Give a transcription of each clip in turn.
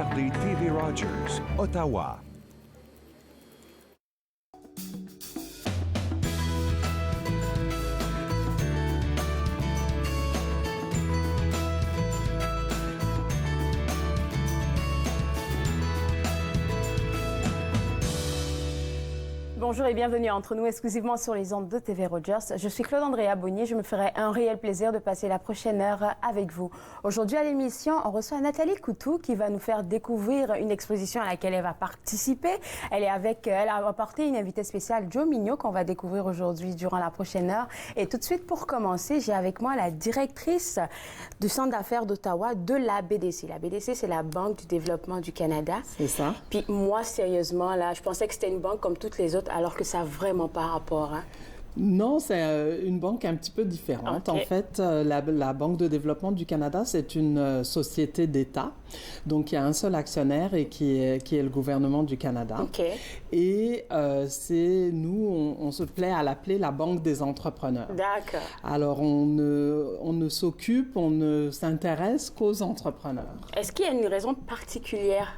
regardez TV Rogers, Ottawa. Bonjour et bienvenue entre nous exclusivement sur les ondes de TV Rogers. Je suis Claude-Andrea Bonnier. Je me ferai un réel plaisir de passer la prochaine heure avec vous. Aujourd'hui à l'émission, on reçoit Nathalie Coutou qui va nous faire découvrir une exposition à laquelle elle va participer. Elle a apporté une invitée spéciale, Joe Mignot, qu'on va découvrir aujourd'hui durant la prochaine heure. Et tout de suite, pour commencer, j'ai avec moi la directrice du Centre d'affaires d'Ottawa de la BDC. La BDC, c'est la Banque du développement du Canada. C'est ça. Puis moi, sérieusement, là, je pensais que c'était une banque comme toutes les autres, alors que ça n'a vraiment pas rapport. Hein? Non, c'est une banque un petit peu différente. Okay. En fait, la Banque de développement du Canada, c'est une société d'État. Donc, il y a un seul actionnaire et qui est le gouvernement du Canada. Okay. Et on se plaît à l'appeler la Banque des entrepreneurs. D'accord. Alors, on ne s'intéresse qu'aux entrepreneurs. Est-ce qu'il y a une raison particulière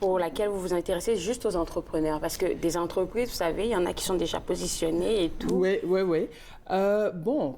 pour laquelle vous vous intéressez juste aux entrepreneurs? Parce que des entreprises, vous savez, il y en a qui sont déjà positionnées et tout. Oui. Bon,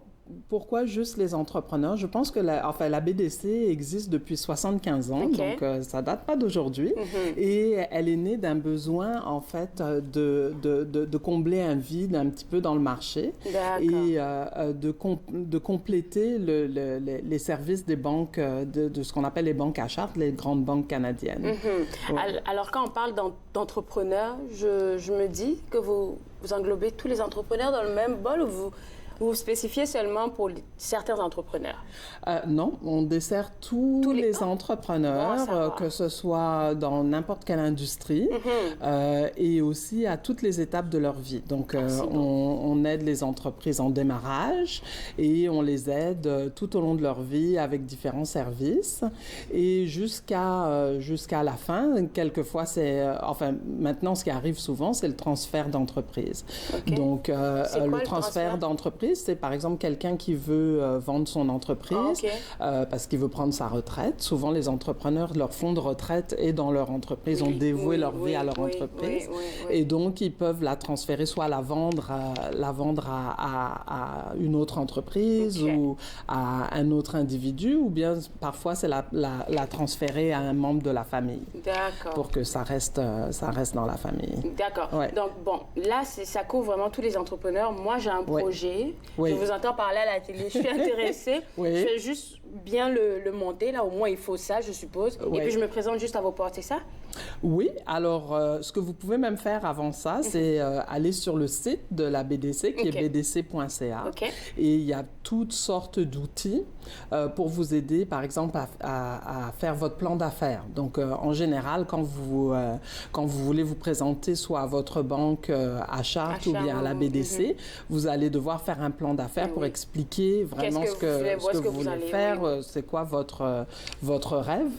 pourquoi juste les entrepreneurs? Je pense que la BDC existe depuis 75 ans, Okay. donc ça date pas d'aujourd'hui. Mm-hmm. Et elle est née d'un besoin, en fait, de combler un vide un petit peu dans le marché. Et de compléter les services des banques, de ce qu'on appelle les banques à charte, les grandes banques canadiennes. Mm-hmm. Ouais. Alors, quand on parle d'entrepreneurs, je me dis que vous englobez tous les entrepreneurs dans le même bol, ou vous spécifiez seulement pour certains entrepreneurs? Non, on dessert tous les entrepreneurs, que ce soit dans n'importe quelle industrie, et aussi à toutes les étapes de leur vie. Donc, on aide les entreprises en démarrage et on les aide tout au long de leur vie avec différents services. Et jusqu'à la fin, quelquefois, maintenant, ce qui arrive souvent, c'est le transfert d'entreprise. Okay. Donc, le transfert d'entreprise, c'est par exemple quelqu'un qui veut vendre son entreprise parce qu'il veut prendre sa retraite. Souvent, les entrepreneurs, leur fonds de retraite est dans leur entreprise, ont dévoué leur vie à leur entreprise. Et donc, ils peuvent la transférer, soit la vendre à une autre entreprise ou à un autre individu, ou bien parfois, c'est la transférer à un membre de la famille. D'accord. Pour que ça reste dans la famille. D'accord. Ouais. Donc, bon, là, ça couvre vraiment tous les entrepreneurs. Moi, j'ai un projet. Oui. Je vous entends parler à la télé. Je suis intéressée. Je vais juste bien le monter. Là, au moins, il faut ça, je suppose. Et puis, je me présente juste à vos portes, c'est ça? Oui. Alors, ce que vous pouvez même faire avant ça, c'est aller sur le site de la BDC, qui est bdc.ca. Et il y a toutes sortes d'outils pour vous aider, par exemple, à faire votre plan d'affaires. Donc, en général, quand vous voulez vous présenter soit à votre banque à charte ou bien à la BDC, vous allez devoir faire un plan d'affaires pour expliquer vraiment ce que vous voulez faire, c'est quoi votre rêve.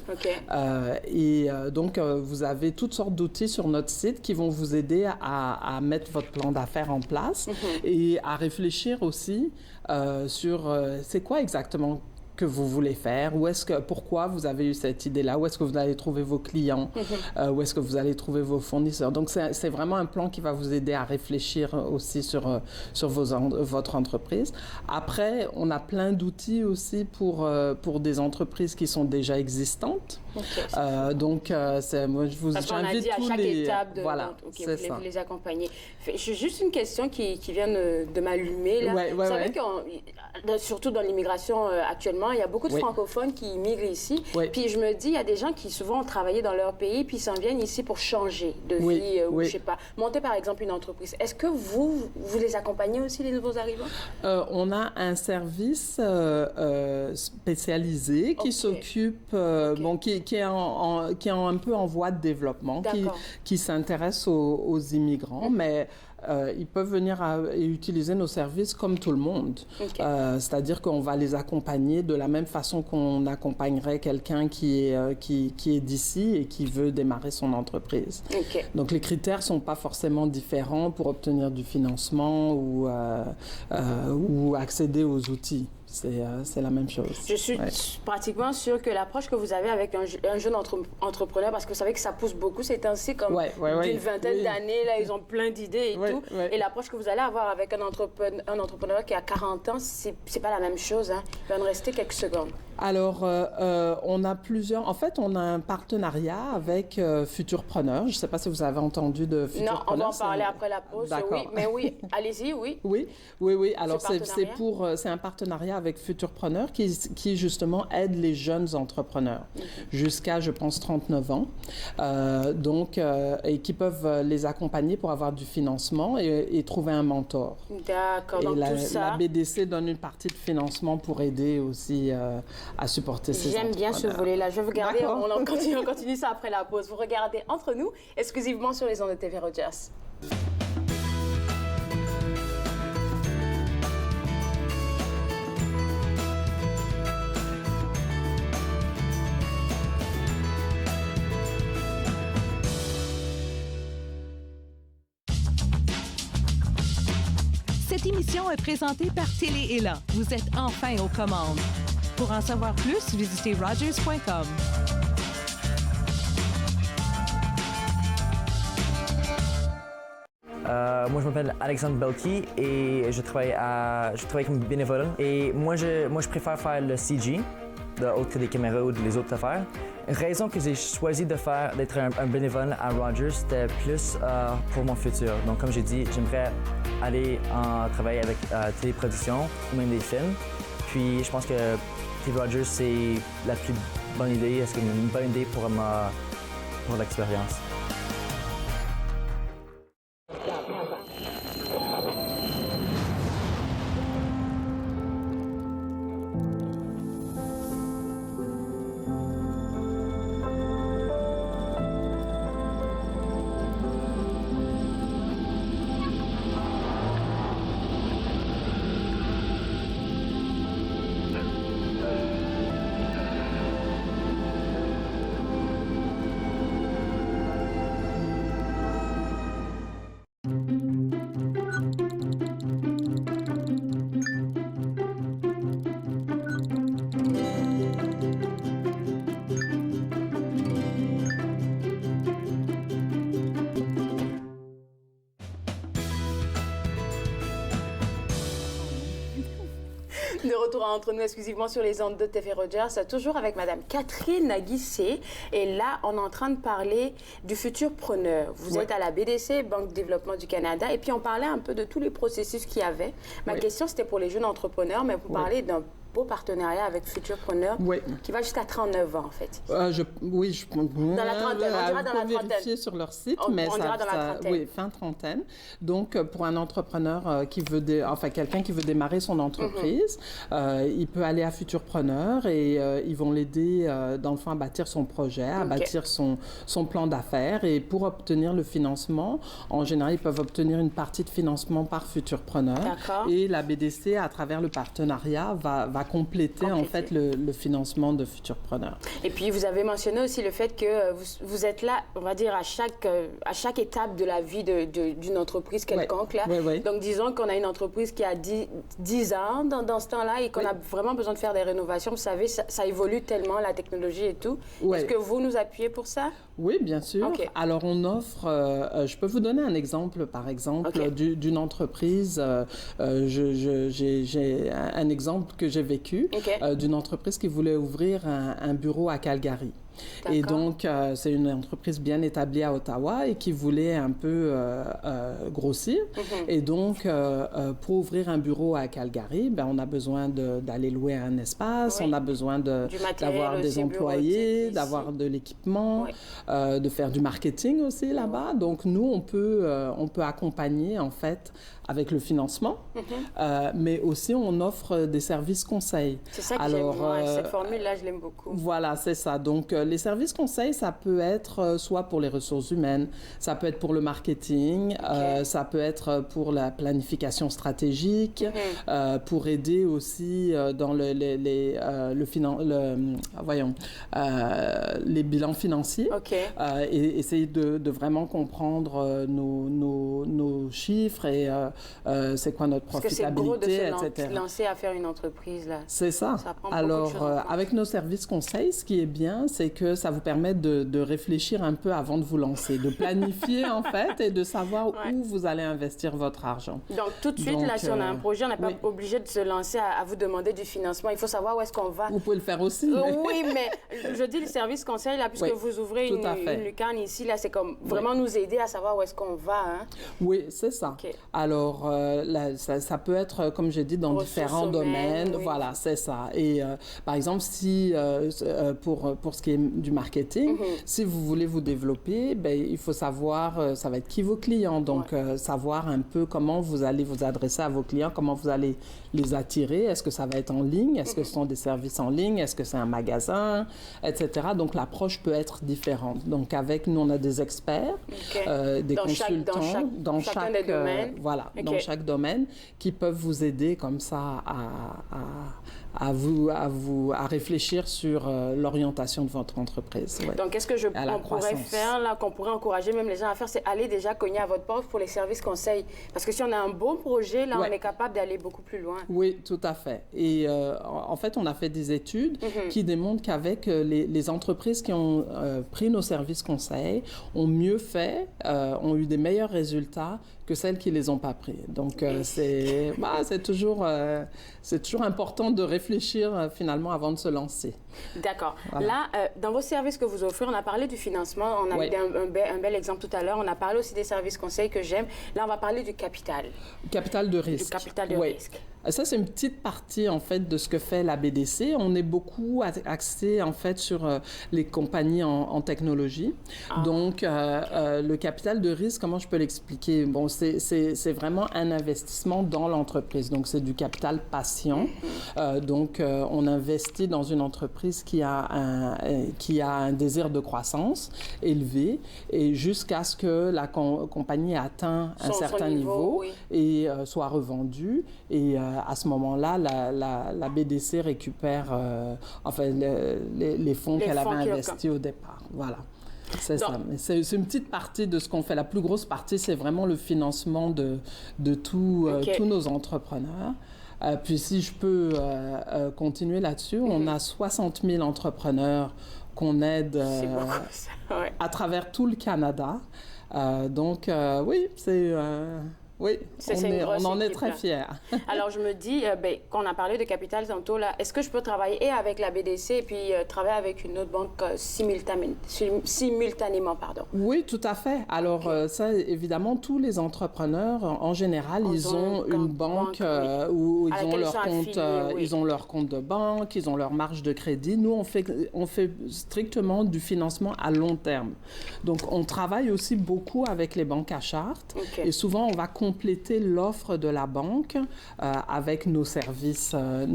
Donc, vous avez toutes sortes d'outils sur notre site qui vont vous aider à mettre votre plan d'affaires en place et à réfléchir aussi sur c'est quoi exactement que vous voulez faire, pourquoi vous avez eu cette idée-là, où est-ce que vous allez trouver vos clients, où est-ce que vous allez trouver vos fournisseurs. Donc, c'est vraiment un plan qui va vous aider à réfléchir aussi sur votre entreprise. Après, on a plein d'outils aussi pour des entreprises qui sont déjà existantes. Donc, moi, je vous invite tous chaque les... étape de voilà, c'est ça. Vous les accompagner. J'ai juste une question qui vient de m'allumer. Là. Vous savez que, surtout dans l'immigration actuellement, il y a beaucoup de francophones qui immigrent ici. Puis je me dis, il y a des gens qui souvent ont travaillé dans leur pays, puis s'en viennent ici pour changer de vie, ou je sais pas, monter par exemple une entreprise. Est-ce que vous les accompagnez aussi, les nouveaux arrivants? On a un service spécialisé qui s'occupe, qui est un peu en voie de développement, qui s'intéresse aux immigrants, mais ils peuvent venir et utiliser nos services comme tout le monde. C'est-à-dire qu'on va les accompagner de la même façon qu'on accompagnerait quelqu'un qui est d'ici et qui veut démarrer son entreprise. Donc les critères sont pas forcément différents pour obtenir du financement ou accéder aux outils. c'est la même chose. Je suis pratiquement sûre que l'approche que vous avez avec un jeune entrepreneur, parce que vous savez que ça pousse beaucoup ces temps-ci, comme d'une vingtaine d'années, là, ils ont plein d'idées et tout. Et l'approche que vous allez avoir avec un entrepreneur qui a 40 ans, c'est pas la même chose. Hein. Il va nous rester quelques secondes. Alors, on a plusieurs... En fait, on a un partenariat avec Futurpreneur. Je ne sais pas si vous avez entendu de Futurpreneur. Non, on va en parler après la pause. Oui, mais oui, allez-y, oui. Oui. Alors, c'est un partenariat avec Futurpreneur qui justement aide les jeunes entrepreneurs jusqu'à, je pense, 39 ans. Et qui peuvent les accompagner pour avoir du financement et trouver un mentor. D'accord, donc tout ça... La BDC donne une partie de financement pour aider aussi à supporter ces entrepreneurs. J'aime bien ce volet-là. Je vais vous garder, on continue ça après la pause. Vous regardez Entre nous, exclusivement sur les ondes de TV Rogers. Cette émission est présentée par Télé Élan. Vous êtes enfin aux commandes. Pour en savoir plus, visitez rogers.com. Moi, je m'appelle Alexandre Belki et je travaille comme bénévole. Et moi, je préfère faire le CG, autre que des caméras ou les autres affaires. Une raison que j'ai choisi d'être un bénévole à Rogers, c'était plus pour mon futur. Donc, comme j'ai dit, j'aimerais aller travailler avec téléproduction ou même des films. Puis, je pense que TV Rogers, c'est la plus bonne idée. Est-ce que c'est une bonne idée pour l'expérience? De retour Entre nous, exclusivement sur les ondes de TV Rogers, toujours avec Madame Catherine Guissé. Et là, on est en train de parler du Futurpreneur. Vous êtes à la BDC, Banque de développement du Canada, et puis on parlait un peu de tous les processus qu'il y avait. Ma question, c'était pour les jeunes entrepreneurs, mais vous parlez d'un beau partenariat avec Futurpreneur qui va jusqu'à 39 ans, en fait. Dans la trentaine, on dira dans la trentaine. Vérifier sur leur site, mais on dira dans la trentaine. Oui, fin trentaine. Donc, pour un entrepreneur quelqu'un qui veut démarrer son entreprise, il peut aller à Futurpreneur et ils vont l'aider, dans le fond, à bâtir son projet, à bâtir son plan d'affaires. Et pour obtenir le financement, en général, ils peuvent obtenir une partie de financement par Futurpreneur. Et la BDC, à travers le partenariat, va compléter en fait le financement de Futurpreneur. Et puis vous avez mentionné aussi le fait que vous êtes là, on va dire, à chaque étape de la vie d'une entreprise quelconque. Là. Donc disons qu'on a une entreprise qui a 10 ans dans ce temps-là et qu'on a vraiment besoin de faire des rénovations. Vous savez, ça évolue tellement, la technologie et tout. Est-ce que vous nous appuyez pour ça? Oui, bien sûr. Alors on offre, je peux vous donner un exemple, par exemple, d'une entreprise. J'ai un exemple que j'ai vécu d'une entreprise qui voulait ouvrir un bureau à Calgary. Et donc, c'est une entreprise bien établie à Ottawa et qui voulait un peu grossir. Et donc, pour ouvrir un bureau à Calgary, on a besoin d'aller louer un espace, on a besoin d'avoir des employés, d'avoir de l'équipement, de faire du marketing aussi là-bas. Donc, nous, on peut accompagner, en fait, avec le financement, mais aussi on offre des services conseils. C'est ça que j'aime, moi. Cette formule-là, je l'aime beaucoup. Voilà, c'est ça. Donc, les services conseils, ça peut être soit pour les ressources humaines, ça peut être pour le marketing, ça peut être pour la planification stratégique, pour aider aussi dans les bilans financiers, et essayer de vraiment comprendre nos chiffres et c'est quoi notre profitabilité, parce que c'est gros de etc. se lancer à faire une entreprise, là. C'est ça. Ça prend Alors, beaucoup de choses en compte. avec nos services conseils, ce qui est bien, c'est que ça vous permet de réfléchir un peu avant de vous lancer, de planifier en fait et de savoir où vous allez investir votre argent. Donc, tout de suite, là, si on a un projet, on n'est pas obligé de se lancer à vous demander du financement. Il faut savoir où est-ce qu'on va. Vous pouvez le faire aussi. Oui, mais je dis le service conseil, là, puisque vous ouvrez une lucarne ici, là, c'est comme vraiment nous aider à savoir où est-ce qu'on va. Hein? Oui, c'est ça. Okay. Alors, là, ça peut être, comme j'ai dit, dans différents domaines. Oui. Voilà, c'est ça. Et par exemple, si pour ce qui est du marketing, si vous voulez vous développer, ben, il faut savoir, ça va être qui vos clients. Donc, savoir un peu comment vous allez vous adresser à vos clients, comment vous allez les attirer. Est-ce que ça va être en ligne? Est-ce que ce sont des services en ligne? Est-ce que c'est un magasin? Etc. Donc, l'approche peut être différente. Donc, avec nous, on a des experts, des consultants dans chaque domaine. Voilà, dans chaque domaine qui peuvent vous aider comme ça à réfléchir sur l'orientation de votre entreprise. Ouais. Donc, qu'est-ce que on pourrait faire, là, qu'on pourrait encourager même les gens à faire, c'est aller déjà cogner à votre porte pour les services conseils. Parce que si on a un bon projet, là, on est capable d'aller beaucoup plus loin. Oui, tout à fait. Et en fait, on a fait des études qui démontrent qu'avec les entreprises qui ont pris nos services conseils, ont mieux fait, ont eu des meilleurs résultats que celles qui ne les ont pas pris. Donc, c'est toujours important de réfléchir finalement avant de se lancer. D'accord. Voilà. Là, dans vos services que vous offrez, on a parlé du financement, on a eu un bel exemple tout à l'heure, on a parlé aussi des services conseils que j'aime. Là, on va parler du capital. Capital de risque. Du capital de risque. Ça, c'est une petite partie, en fait, de ce que fait la BDC. On est beaucoup axé, en fait, sur les compagnies en technologie. Donc, le capital de risque, comment je peux l'expliquer? Bon, c'est vraiment un investissement dans l'entreprise. Donc, c'est du capital patient. Donc, on investit dans une entreprise qui a un désir de croissance élevé et jusqu'à ce que la compagnie ait atteint un certain niveau et soit revendue. Et à ce moment-là, la BDC récupère les fonds qu'elle avait investis au départ. Voilà. C'est ça. C'est une petite partie de ce qu'on fait. La plus grosse partie, c'est vraiment le financement de tous nos entrepreneurs. Puis si je peux continuer là-dessus, on a 60 000 entrepreneurs qu'on aide à travers tout le Canada. Donc, oui, c'est... Oui, on en est très fiers. Alors, je me dis, qu'on a parlé de capital tantôt, là, est-ce que je peux travailler et avec la BDC et puis travailler avec une autre banque simultanément, pardon? Oui, tout à fait. Alors, ça, évidemment, tous les entrepreneurs, en général, ils ont une banque où ils ont leur compte, ils ont leur compte de banque, ils ont leur marge de crédit. Nous, on fait strictement du financement à long terme. Donc, on travaille aussi beaucoup avec les banques à charte et souvent, on va compléter l'offre de la banque avec nos services à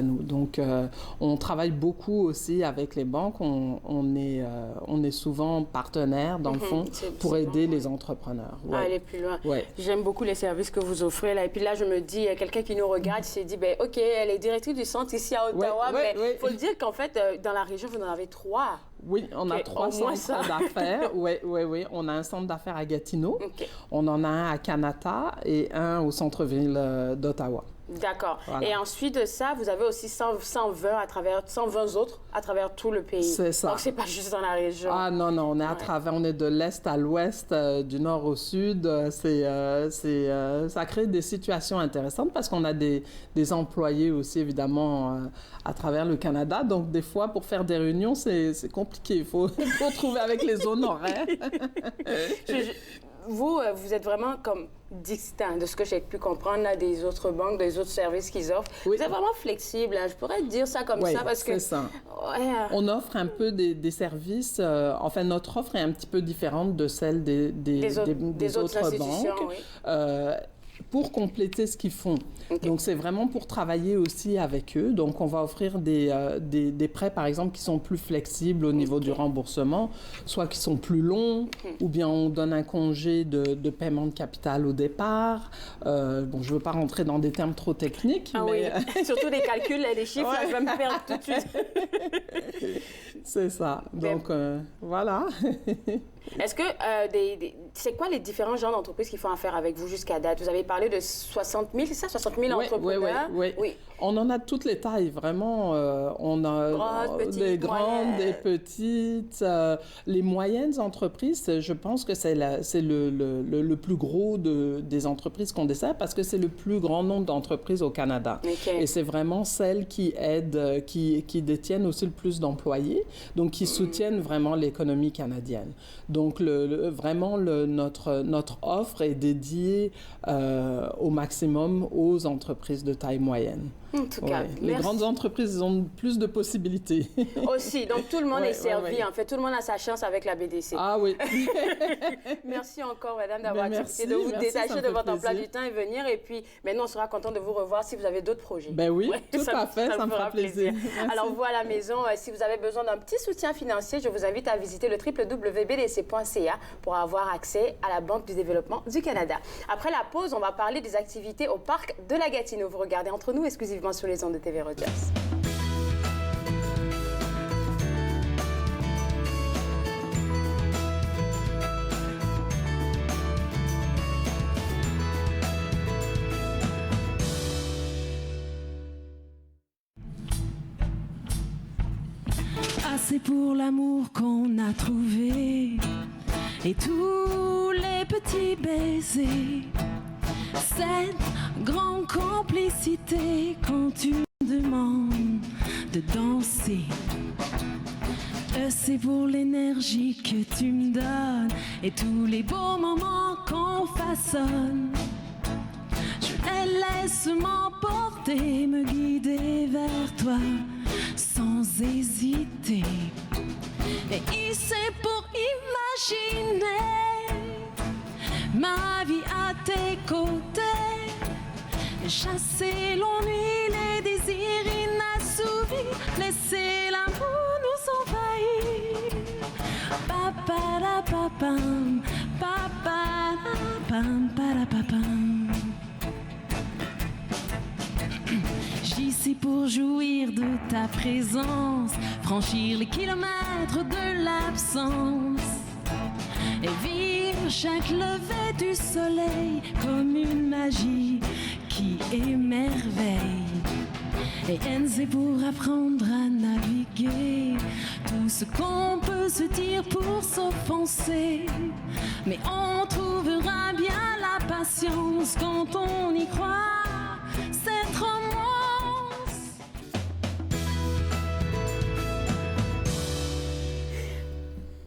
nous. Donc, on travaille beaucoup aussi avec les banques. On est souvent partenaire, dans le fond, pour aider les entrepreneurs. À aller plus loin. J'aime beaucoup les services que vous offrez, là. Et puis là, je me dis, quelqu'un qui nous regarde, il s'est dit, OK, elle est directrice du centre ici à Ottawa, mais il faut le dire qu'en fait, dans la région, vous en avez 3. Oui, on a 3 centres d'affaires. Oui. On a un centre d'affaires à Gatineau. On en a un à Kanata et un au centre-ville d'Ottawa. D'accord. Voilà. Et ensuite de ça, vous avez aussi 120 autres à travers tout le pays. C'est ça. Donc, c'est pas juste dans la région. Ah non, on est à travers, on est de l'est à l'ouest, du nord au sud. Ça crée des situations intéressantes parce qu'on a des employés aussi, évidemment, à travers le Canada. Donc, des fois, pour faire des réunions, c'est compliqué. Il faut trouver avec les zones horaires. Vous êtes vraiment comme distinct de ce que j'ai pu comprendre là, des autres banques, des autres services qu'ils offrent. Vous êtes vraiment flexible, hein? Je pourrais dire ça comme ça parce que... c'est ça. On offre un peu des services... enfin, notre offre est un petit peu différente de celle des autres banques. Pour compléter ce qu'ils font. Donc, c'est vraiment pour travailler aussi avec eux. Donc, on va offrir des prêts, par exemple, qui sont plus flexibles au niveau du remboursement, soit qui sont plus longs, ou bien on donne un congé de paiement de capital au départ. Je ne veux pas rentrer dans des termes trop techniques. Mais... oui, surtout des calculs et des chiffres, là, je vais me perdre tout de suite. C'est ça. Donc, voilà. Est-ce que, c'est quoi les différents genres d'entreprises qui font affaire avec vous jusqu'à date? Vous avez parlé de 60 000, c'est ça? 60 000 entrepreneurs? Oui. On en a toutes les tailles, vraiment. On a des grandes, des petites, les moyennes entreprises. Je pense que c'est le plus gros des entreprises qu'on dessert parce que c'est le plus grand nombre d'entreprises au Canada. Okay. Et c'est vraiment celles qui aident, qui détiennent aussi le plus d'employés, donc qui soutiennent vraiment l'économie canadienne. Donc, vraiment, notre offre est dédiée au maximum aux entreprises de taille moyenne. En tout cas, les grandes entreprises ont plus de possibilités. Aussi, donc tout le monde est servi. En fait, tout le monde a sa chance avec la BDC. Ah oui. Merci encore, madame, d'avoir accepté de vous détacher de votre emploi du temps et venir. Et puis, maintenant, on sera content de vous revoir si vous avez d'autres projets. Ben oui, tout à fait, ça me fera plaisir. Alors, vous à la maison, si vous avez besoin d'un petit soutien financier, je vous invite à visiter le www.bdc.ca pour avoir accès à la Banque du développement du Canada. Après la pause, on va parler des activités au parc de la Gatineau. Vous regardez Entre nous exclusivement sur les ondes de TV Rogers. Assez pour l'amour qu'on a trouvé et tous les petits baisers. Cette grande complicité quand tu me demandes de danser. C'est pour l'énergie que tu me donnes et tous les beaux moments qu'on façonne. Je les laisse m'emporter, me guider vers toi sans hésiter. Et ici pour imaginer ma vie à tes côtés, chasser l'ennui, les désirs inassouvis, laisser l'amour nous envahir. Paparapapam, paparapam, parapapam. J'y suis pour jouir de ta présence, franchir les kilomètres de l'absence et vivre chaque lever du soleil comme une magie qui émerveille. Et N, c'est pour apprendre à naviguer tout ce qu'on peut se dire pour s'offenser. Mais on trouvera bien la patience quand on y croit, cette romance.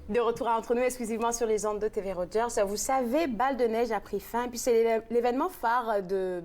De retour à Entre nous exclusivement sur les ondes de TV Rogers. Vous savez, Balle de neige a pris fin. Puis c'est l'événement phare de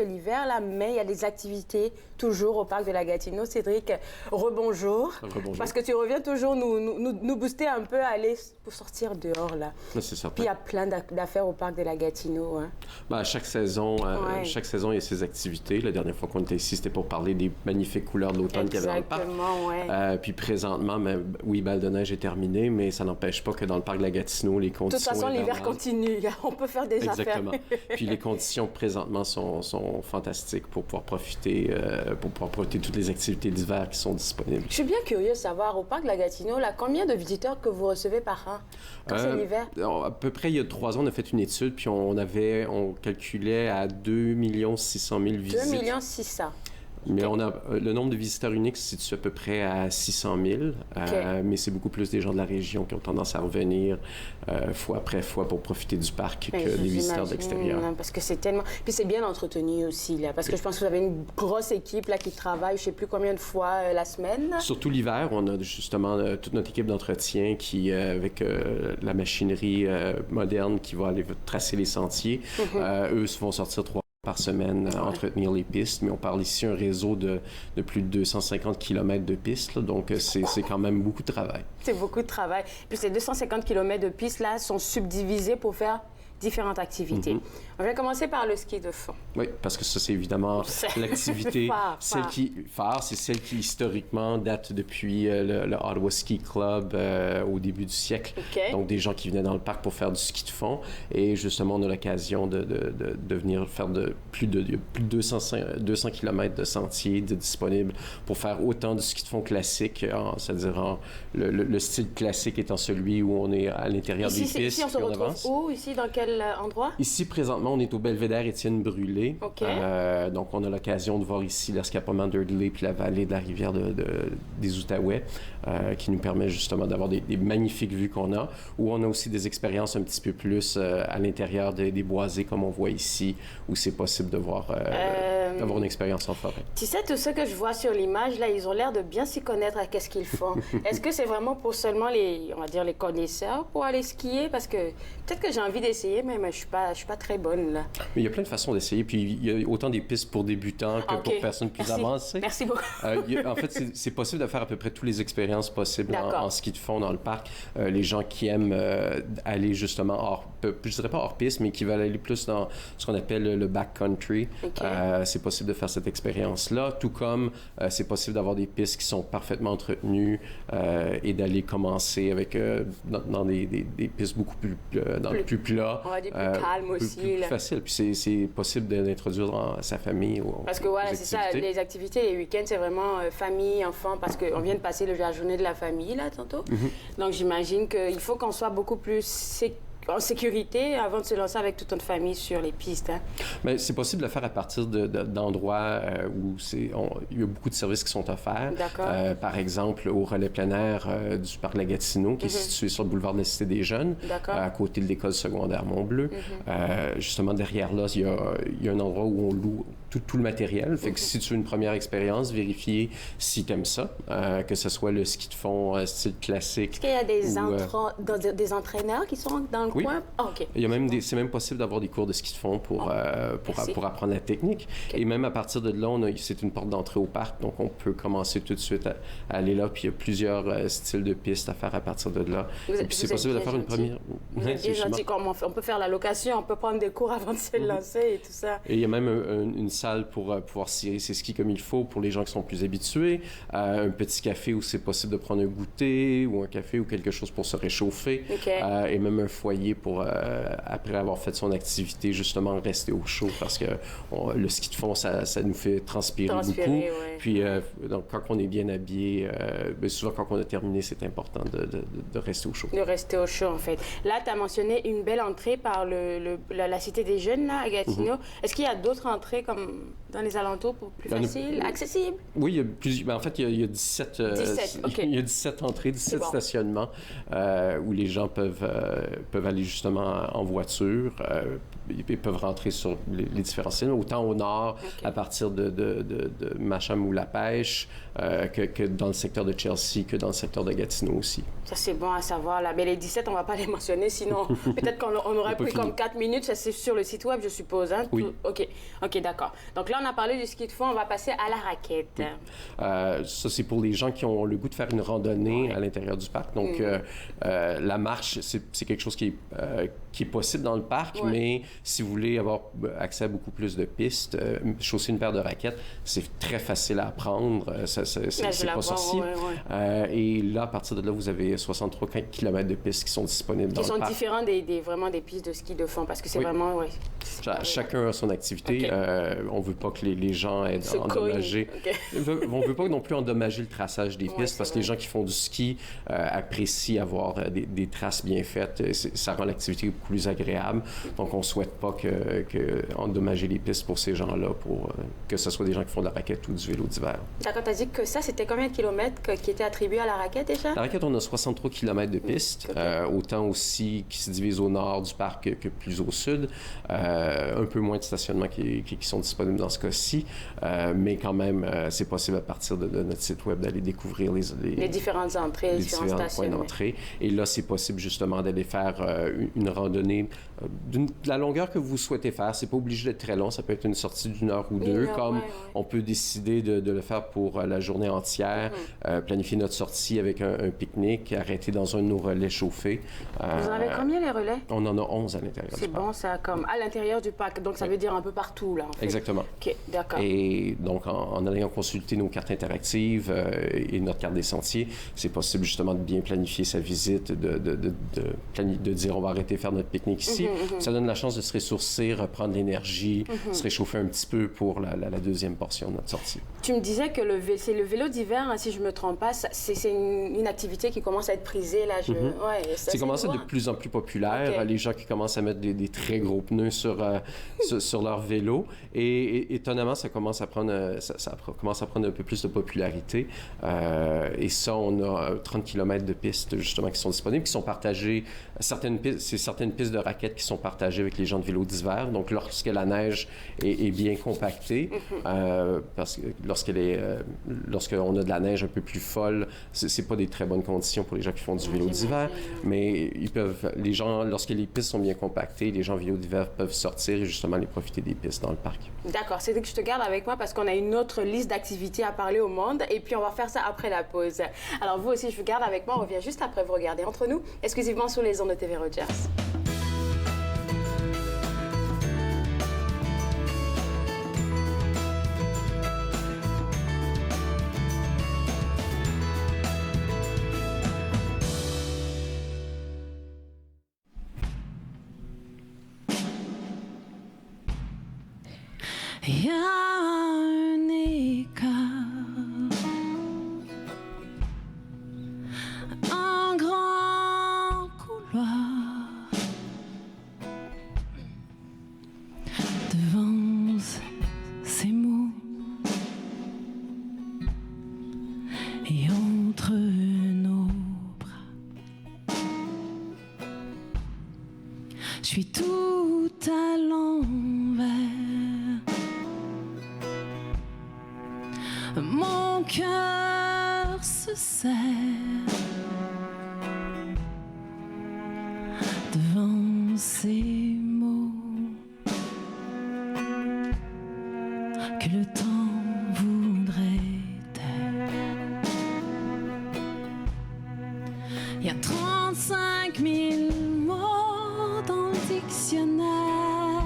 l'hiver, là, mais il y a des activités toujours au parc de la Gatineau. Cédric, rebonjour. Rebonjour. Parce que tu reviens toujours nous booster un peu, aller pour sortir dehors, là. C'est certain. Puis il y a plein d'affaires au parc de la Gatineau. Hein. Ben, chaque saison, il y a ses activités. La dernière fois qu'on était ici, c'était pour parler des magnifiques couleurs de l'automne qu'il y avait dans le parc. Ouais. Puis présentement, oui, Balle de neige est terminée, mais ça n'empêche pas que dans le parc de la Gatineau, les conditions... De toute façon, l'hiver continue. On peut faire des affaires. Exactement. Puis les conditions présentement sont fantastiques pour pouvoir profiter de toutes les activités d'hiver qui sont disponibles. Je suis bien curieux de savoir, au parc de la Gatineau, là, combien de visiteurs que vous recevez par an quand c'est l'hiver? À peu près, il y a 3 ans, on a fait une étude, puis on calculait à 2 600 000 visites. 2 600 000. Mais le nombre de visiteurs uniques se situe à peu près à 600 000, mais c'est beaucoup plus des gens de la région qui ont tendance à revenir fois après fois pour profiter du parc que des visiteurs d'extérieur. Parce que c'est tellement... Puis c'est bien entretenu aussi, là, parce que je pense que vous avez une grosse équipe là, qui travaille, je ne sais plus combien de fois la semaine. Surtout l'hiver, on a justement toute notre équipe d'entretien qui, avec la machinerie moderne qui va aller tracer les sentiers, eux vont sortir 3 par semaine à entretenir les pistes, mais on parle ici d'un réseau de plus de 250 km de pistes, là, donc c'est quand même beaucoup de travail. C'est beaucoup de travail. Puis ces 250 km de pistes là sont subdivisés pour faire différentes activités. On va commencer par le ski de fond. Oui, parce que ça, c'est évidemment l'activité phare. C'est celle qui, historiquement, date depuis le Ottawa Ski Club au début du siècle. Donc, des gens qui venaient dans le parc pour faire du ski de fond. Et justement, on a l'occasion de venir faire plus de 200 km de sentiers disponibles pour faire autant du ski de fond classique, c'est-à-dire le style classique étant celui où on est à l'intérieur des pistes. Ici, on se retrouve où? Ici, dans quel endroit? Ici, présentement, on est au Belvédère Étienne Brûlé. Donc, on a l'occasion de voir ici l'escarpement d'Urdley puis la vallée de la rivière des Outaouais, qui nous permet justement d'avoir des magnifiques vues qu'on a, où on a aussi des expériences un petit peu plus à l'intérieur des boisés, comme on voit ici, où c'est possible de voir, d'avoir une expérience en forêt. Tu sais, tout ce que je vois sur l'image, là, ils ont l'air de bien s'y connaître à qu'est-ce qu'ils font. Est-ce que c'est vraiment pour seulement les connaisseurs pour aller skier? Parce que peut-être que j'ai envie d'essayer, mais je suis pas très bonne, là. Mais il y a plein de façons d'essayer, puis il y a autant des pistes pour débutants que pour personnes plus avancées. Merci beaucoup. En fait, c'est possible de faire à peu près toutes les expériences possibles en ski de fond dans le parc. Les gens qui aiment aller justement je dirais pas hors piste, mais qui veulent aller plus dans ce qu'on appelle le backcountry. C'est possible de faire cette expérience-là, tout comme c'est possible d'avoir des pistes qui sont parfaitement entretenues et d'aller commencer avec dans des pistes beaucoup plus plat. On va dire plus calme aussi. Plus facile. Puis c'est possible d'introduire sa famille parce que voilà, c'est ça, les activités, les week-ends, c'est vraiment famille, enfants, parce qu'on vient de passer la journée de la famille, là, tantôt. Donc, j'imagine qu'il faut qu'on soit beaucoup plus en sécurité avant de se lancer avec toute notre famille sur les pistes. Hein. Bien, c'est possible de le faire à partir d'endroits où il y a beaucoup de services qui sont offerts. Par exemple, au relais plein air du parc La Gatineau, qui est situé sur le boulevard de la Cité des Jeunes, à côté de l'école secondaire Mont-Bleu. Justement, derrière là, il y a un endroit où on loue tout le matériel. Fait que si tu veux une première expérience, vérifier si tu aimes ça, que ce soit le ski de fond style classique. Est-ce qu'il y a des entraîneurs qui sont dans le coin? Il y a c'est même possible d'avoir des cours de ski de fond pour apprendre la technique. Et même à partir de là, c'est une porte d'entrée au parc, donc on peut commencer tout de suite à aller là. Puis il y a plusieurs styles de pistes à faire à partir de là. Et puis c'est possible de faire une première. Vous êtes bien gentil. On peut faire la location, on peut prendre des cours avant de se lancer et tout ça. Et il y a même une salle pour pouvoir cirer ses skis comme il faut pour les gens qui sont plus habitués. Un petit café où c'est possible de prendre un goûter ou un café ou quelque chose pour se réchauffer. Et même un foyer pour, après avoir fait son activité, justement rester au chaud parce que le ski de fond, ça nous fait transpirer beaucoup. Puis donc, quand on est bien habillé, souvent quand on a terminé, c'est important de rester au chaud. De rester au chaud, en fait. Là, tu as mentionné une belle entrée par la Cité des Jeunes, là, à Gatineau. Est-ce qu'il y a d'autres entrées comme dans les alentours pour plus facile, accessible? Oui, il y a plusieurs. En fait, il y a 17 il y a 17 entrées, 17 stationnements où les gens peuvent aller justement en voiture. Ils peuvent rentrer sur les différents sites, autant au nord, à partir de Macham-ou-la-Pêche, que dans le secteur de Chelsea, que dans le secteur de Gatineau aussi. Ça, c'est bon à savoir. Là. Mais les 17, on ne va pas les mentionner, sinon peut-être qu'on aurait pris comme 4 minutes. Ça, c'est sur le site web, je suppose. Hein? Oui. OK, d'accord. Donc là, on a parlé du ski de fond, on va passer à la raquette. Ça, c'est pour les gens qui ont le goût de faire une randonnée à l'intérieur du parc. Donc, la marche, c'est quelque chose qui est possible dans le parc, mais si vous voulez avoir accès à beaucoup plus de pistes, chausser une paire de raquettes, c'est très facile à apprendre. C'est pas sorcier. Et là, à partir de là, vous avez 63 km de pistes qui sont disponibles dans le parc. Qui sont différents vraiment des pistes de ski de fond, parce que c'est vraiment... Chacun a son activité. On ne veut pas que les gens aient endommagé. On ne veut pas non plus endommager le traçage des pistes, parce que les gens qui font du ski apprécient avoir des traces bien faites. Ça rend l'activité beaucoup plus agréable. Donc, on ne souhaite pas endommager les pistes pour ces gens-là, pour que ce soit des gens qui font de la raquette ou du vélo d'hiver. D'accord, tu as dit que ça, c'était combien de kilomètres qui étaient attribués à la raquette déjà? La raquette, on a 63 km de pistes, autant aussi qui se divisent au nord du parc que plus au sud. Un peu moins de stationnements qui sont disponibles dans ce cas-ci, mais quand même, c'est possible à partir de notre site web d'aller découvrir les différentes entrées, les différents points d'entrée. Et là, c'est possible justement d'aller faire une randonnée de la longueur que vous souhaitez faire. C'est pas obligé d'être très long, ça peut être une sortie d'1 heure ou 2, comme on peut décider de le faire pour la journée entière, planifier notre sortie avec un pique-nique, arrêter dans un de nos relais chauffés. Vous en avez combien les relais? On en a 11 à l'intérieur du parc. C'est bon, ça, comme à l'intérieur du parc, donc ça veut dire un peu partout, là, en fait. Exactement. OK, d'accord. Et donc, en allant consulter nos cartes interactives et notre carte des sentiers, c'est possible justement de bien planifier sa visite, de dire on va arrêter de faire notre pique-nique ici. Ça donne la chance de se ressourcer, reprendre l'énergie, se réchauffer un petit peu pour la deuxième portion de notre sortie. Tu me disais que c'est le vélo d'hiver, hein, si je ne me trompe pas, c'est une activité qui commence à être prisée. Là, c'est commencé à être de plus en plus populaire. Okay. Les gens qui commencent à mettre des très gros pneus sur leur vélo. Et étonnamment, ça commence à prendre un peu plus de popularité. Et ça, on a 30 km de pistes justement qui sont disponibles, qui sont partagées. Certaines pistes de raquettes qui sont partagées avec les gens de vélo d'hiver. Donc, lorsque la neige est bien compactée, parce que lorsqu'on a de la neige un peu plus folle, c'est pas des très bonnes conditions pour les gens qui font du vélo d'hiver, mais les gens, lorsque les pistes sont bien compactées, les gens vélo d'hiver peuvent sortir et justement aller profiter des pistes dans le parc. D'accord, c'est que je te garde avec moi parce qu'on a une autre liste d'activités à parler au monde et puis on va faire ça après la pause. Alors vous aussi, je vous garde avec moi, on revient juste après vous regarder entre nous, exclusivement sur les ondes de TV Rogers. Il y a un écart, un grand couloir devant ces mots et entre nos bras. Je suis tout à l'envers. Mon cœur se serre devant ces mots que le temps voudrait taire. Il y a 35 000 mots dans le dictionnaire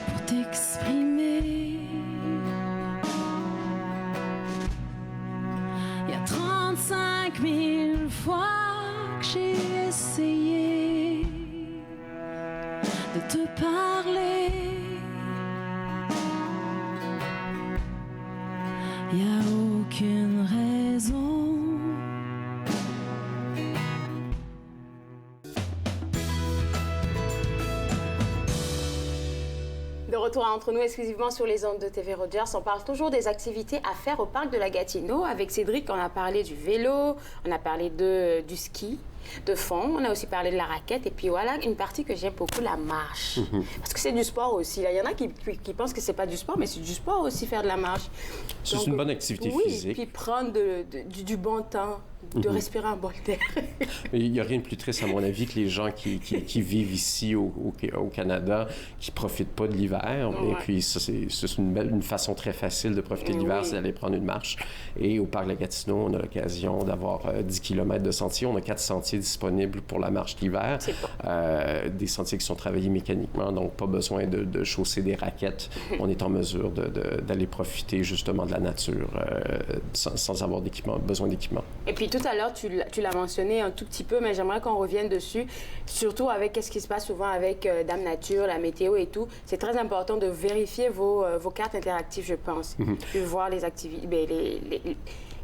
pour t'exprimer. 35 000 fois que j'ai essayé de te parler. Il n'y a aucune raison. De retour entre nous exclusivement sur les ondes de TV Rogers, on parle toujours des activités à faire au parc de la Gatineau. Avec Cédric, on a parlé du vélo, on a parlé du ski de fond, on a aussi parlé de la raquette et puis voilà une partie que j'aime beaucoup, la marche. Parce que c'est du sport aussi. Là. Il y en a qui pensent que c'est pas du sport, mais c'est du sport aussi faire de la marche. C'est une bonne activité physique. Oui, puis prendre du bon temps, de respirer un bol d'air. Il n'y a rien de plus triste, à mon avis, que les gens qui vivent ici au Canada, qui ne profitent pas de l'hiver. Et puis, ça, c'est une façon très facile de profiter de l'hiver, c'est d'aller prendre une marche. Et au parc de la Gatineau, on a l'occasion d'avoir 10 km de sentiers. On a 4 sentiers disponibles pour la marche d'hiver. Des sentiers qui sont travaillés mécaniquement, donc pas besoin de chausser des raquettes. On est en mesure d'aller profiter justement de la nature sans avoir besoin d'équipement. Et puis, tout à l'heure, tu l'as mentionné un tout petit peu, mais j'aimerais qu'on revienne dessus, surtout avec ce qui se passe souvent avec Dame Nature, la météo et tout. C'est très important de vérifier vos cartes interactives, je pense, puis voir les activités,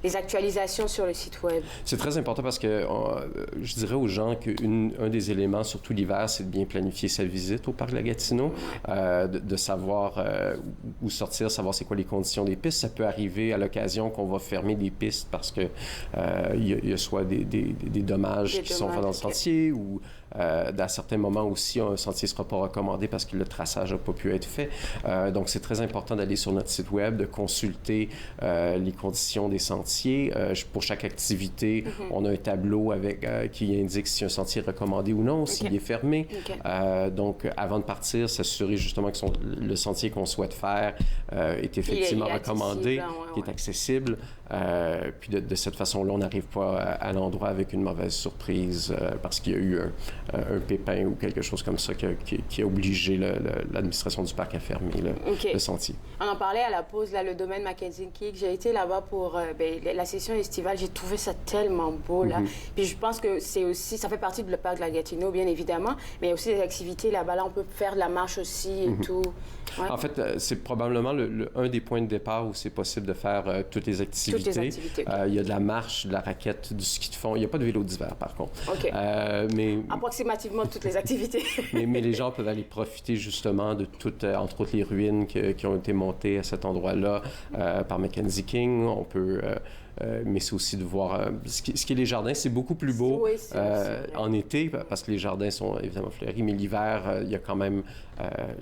les actualisations sur le site web. C'est très important parce que je dirais aux gens qu'un des éléments, surtout l'hiver, c'est de bien planifier sa visite au parc de la Gatineau, de savoir où sortir, savoir c'est quoi les conditions des pistes. Ça peut arriver à l'occasion qu'on va fermer des pistes parce que il y a soit des dommages qui sont faits dans le sentier ou À certains moments aussi, un sentier ne sera pas recommandé parce que le traçage n'a pas pu être fait. Donc, c'est très important d'aller sur notre site web, de consulter les conditions des sentiers. Pour chaque activité, on a un tableau qui indique si un sentier est recommandé ou non, s'il est fermé. Donc, avant de partir, s'assurer justement que le sentier qu'on souhaite faire est effectivement recommandé, qu'il est accessible. Puis de cette façon-là, on n'arrive pas à l'endroit avec une mauvaise surprise parce qu'il y a eu un pépin ou quelque chose comme ça qui a obligé l'administration du parc à fermer le sentier. On en parlait à la pause, là, le domaine Mackenzie Key. J'ai été là-bas pour la session estivale. J'ai trouvé ça tellement beau, là. Puis je pense que ça fait partie du parc de la Gatineau, bien évidemment, mais il y a aussi des activités là-bas. Là, on peut faire de la marche aussi et tout. Ouais. En fait, c'est probablement un des points de départ où c'est possible de faire toutes les activités. Il y a de la marche, de la raquette, du ski de fond. Il n'y a pas de vélo d'hiver, par contre. Approximativement toutes les activités. mais les gens peuvent aller profiter justement de toutes, entre autres, les ruines qui ont été montées à cet endroit-là par Mackenzie King. On peut... mais c'est aussi de voir ce qui est les jardins. C'est beaucoup plus beau en été parce que les jardins sont évidemment fleuris, mais l'hiver, il y a quand même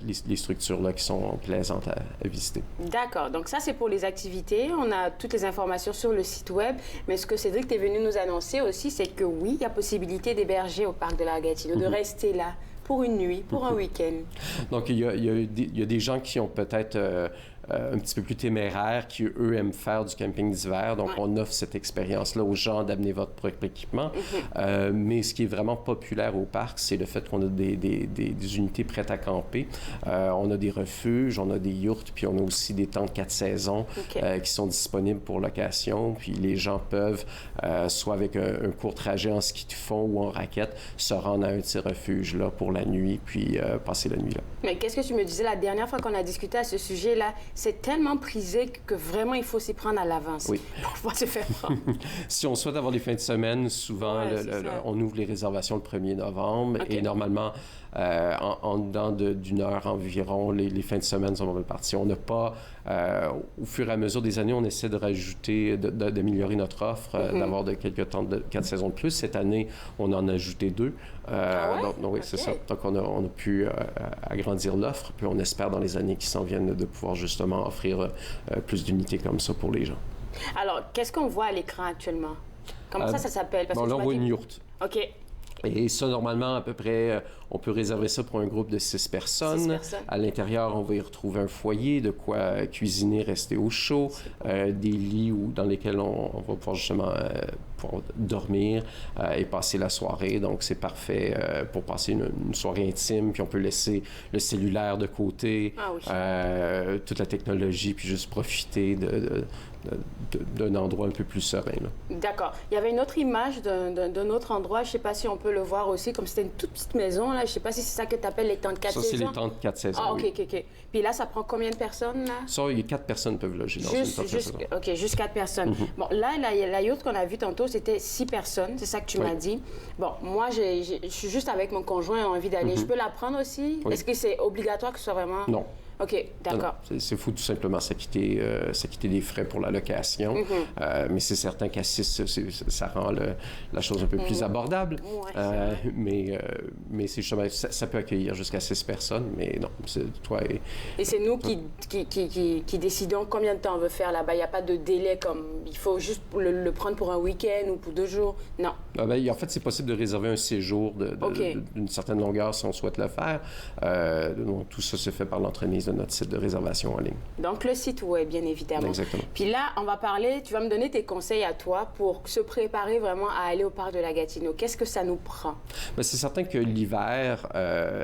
les structures là qui sont plaisantes à visiter. D'accord. Donc ça, c'est pour les activités. On a toutes les informations sur le site web. Mais ce que Cédric est venu nous annoncer aussi, c'est que oui, il y a possibilité d'héberger au parc de la Gatineau, de rester là pour une nuit, pour un week-end. Donc, il y a des gens qui ont peut-être... un petit peu plus téméraires qui, eux, aiment faire du camping d'hiver. Donc, on offre cette expérience-là aux gens d'amener votre propre équipement. Mais ce qui est vraiment populaire au parc, c'est le fait qu'on a des unités prêtes à camper. On a des refuges, on a des yourtes, puis on a aussi des tentes 4 saisons qui sont disponibles pour location. Puis les gens peuvent, soit avec un court trajet en ski de fond ou en raquette, se rendre à un de ces refuges-là pour la nuit, puis passer la nuit là. Mais qu'est-ce que tu me disais la dernière fois qu'on a discuté à ce sujet-là? C'est tellement prisé que vraiment, il faut s'y prendre à l'avance pour pouvoir se faire prendre. Si on souhaite avoir des fins de semaine, souvent, on ouvre les réservations le 1er novembre et normalement, en dedans d'une heure environ, les fins de semaine sont mal parties. On n'a pas, au fur et à mesure des années, on essaie de rajouter, d'améliorer notre offre, d'avoir quelques temps de 4 saisons de plus. Cette année, on en a ajouté 2. Donc oui, c'est ça. Donc, on a pu agrandir l'offre, puis on espère dans les années qui s'en viennent de pouvoir justement offrir plus d'unités comme ça pour les gens. Alors, qu'est-ce qu'on voit à l'écran actuellement? Comment ça s'appelle? Là, on voit une yourte. OK. Et ça, normalement, à peu près, on peut réserver ça pour un groupe de 6 personnes. À l'intérieur, on va y retrouver un foyer, de quoi cuisiner, rester au chaud, des lits dans lesquels on va pouvoir justement pour dormir et passer la soirée. Donc, c'est parfait pour passer une soirée intime. Puis on peut laisser le cellulaire de côté, toute la technologie, puis juste profiter d'un endroit un peu plus serein. D'accord. Il y avait une autre image d'un autre endroit, je ne sais pas si on peut le voir aussi, comme c'était une toute petite maison, là. Je ne sais pas si c'est ça que tu appelles les tentes 4 saisons. Ça, c'est les tentes 4 saisons, OK. Puis là, ça prend combien de personnes, là? Ça, il y a 4 personnes peuvent loger dans une tente 4 saisons. OK, juste 4 personnes. Bon, là, la yacht qu'on a vue tantôt, c'était 6 personnes, c'est ça que tu m'as dit. Bon, moi, je suis juste avec mon conjoint, j'ai envie d'aller. Je peux la prendre aussi? Est-ce que c'est obligatoire que ce soit vraiment... Non. OK, d'accord. C'est fou tout simplement s'acquitter des frais pour la location. Mais c'est certain qu'à 6, ça rend la chose un peu plus abordable. Mais c'est justement, ça peut accueillir jusqu'à 6 personnes, mais non, c'est toi et c'est nous qui décidons combien de temps on veut faire là-bas. Il n'y a pas de délai comme il faut juste le prendre pour un week-end ou pour 2 jours. Non. En fait, c'est possible de réserver un séjour d'une certaine longueur si on souhaite le faire. Donc, tout ça se fait par l'entremise de notre site de réservation en ligne. Donc, le site web, bien évidemment. Exactement. Puis là, on va parler, tu vas me donner tes conseils à toi pour se préparer vraiment à aller au parc de la Gatineau. Qu'est-ce que ça nous prend? Bien, c'est certain que l'hiver,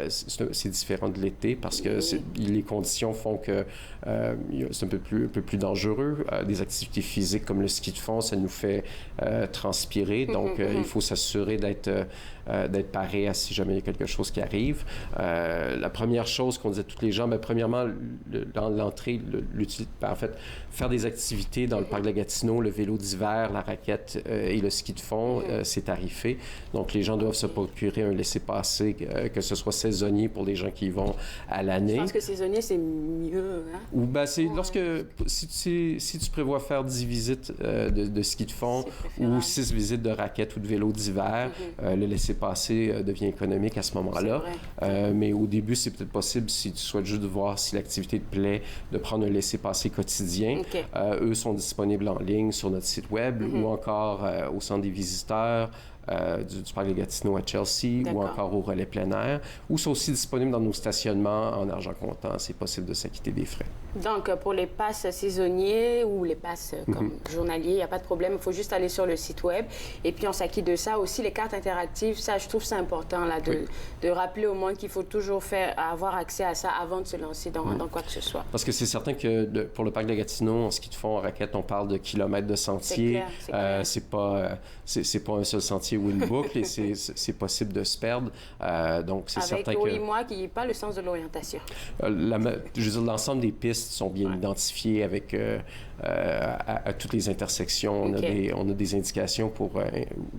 c'est différent de l'été parce que les conditions font que c'est un peu plus dangereux. Des activités physiques comme le ski de fond, ça nous fait transpirer. Donc, il faut s'assurer d'être paré à si jamais il y a quelque chose qui arrive. La première chose qu'on disait à tous les gens, premièrement, dans l'entrée, en fait, faire des activités dans le parc de la Gatineau, le vélo d'hiver, la raquette et le ski de fond, c'est tarifé. Donc, les gens doivent se procurer un laissez-passer, que ce soit saisonnier pour les gens qui y vont à l'année. Je pense que saisonnier, c'est mieux. Hein? Ou c'est si tu prévois faire 10 visites de ski de fond ou 6 visites de raquette ou de vélo d'hiver, le laissez laissez-passer devient économique à ce moment-là. Mais au début, c'est peut-être possible, si tu souhaites juste voir si l'activité te plaît, de prendre un laissez-passer quotidien. Eux sont disponibles en ligne sur notre site web ou encore au centre des visiteurs. Du parc de Gatineau à Chelsea ou encore au relais plein air, ou sont aussi disponibles dans nos stationnements en argent comptant. C'est possible de s'acquitter des frais. Donc, pour les passes saisonniers ou les passes comme journaliers, il n'y a pas de problème. Il faut juste aller sur le site web et puis on s'acquitte de ça. Aussi, les cartes interactives, ça, je trouve ça important là, de rappeler au monde qu'il faut toujours avoir accès à ça avant de se lancer dans quoi que ce soit. Parce que c'est certain que pour le parc de Gatineau, en ski de fond, en raquette, on parle de kilomètres de sentiers. C'est pas un seul sentier ou une boucle et c'est possible de se perdre. Donc, c'est certain que... Avec moi qui n'est pas le sens de l'orientation. Je veux dire, l'ensemble des pistes sont bien identifiées avec à toutes les intersections. On a des indications pour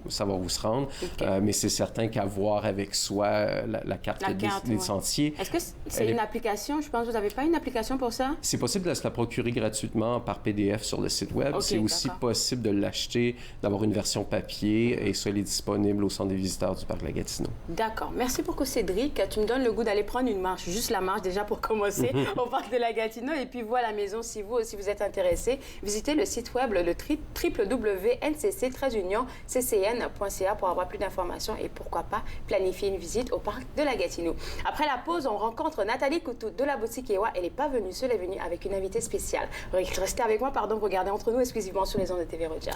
savoir où se rendre. Mais c'est certain qu'avoir avec soi la carte des sentiers... Est-ce que c'est une application? Je pense que vous n'avez pas une application pour ça? C'est possible de se la procurer gratuitement par PDF sur le site web. C'est aussi possible de l'acheter, d'avoir une version papier et ça, elle est disponible au centre des visiteurs du parc de la Gatineau. D'accord. Merci beaucoup, Cédric. Tu me donnes le goût d'aller prendre une marche, juste la marche déjà pour commencer au parc de la Gatineau. Et puis, vous à la maison, si vous aussi vous êtes intéressé, visitez le site web, le www.ncc-ccn.ca pour avoir plus d'informations et pourquoi pas planifier une visite au parc de la Gatineau. Après la pause, on rencontre Nathalie Coutou de la boutique Ewa. Elle n'est pas venue seule, elle est venue avec une invitée spéciale. Restez avec moi, regardez Entre nous exclusivement sur les ondes de TV Rogers.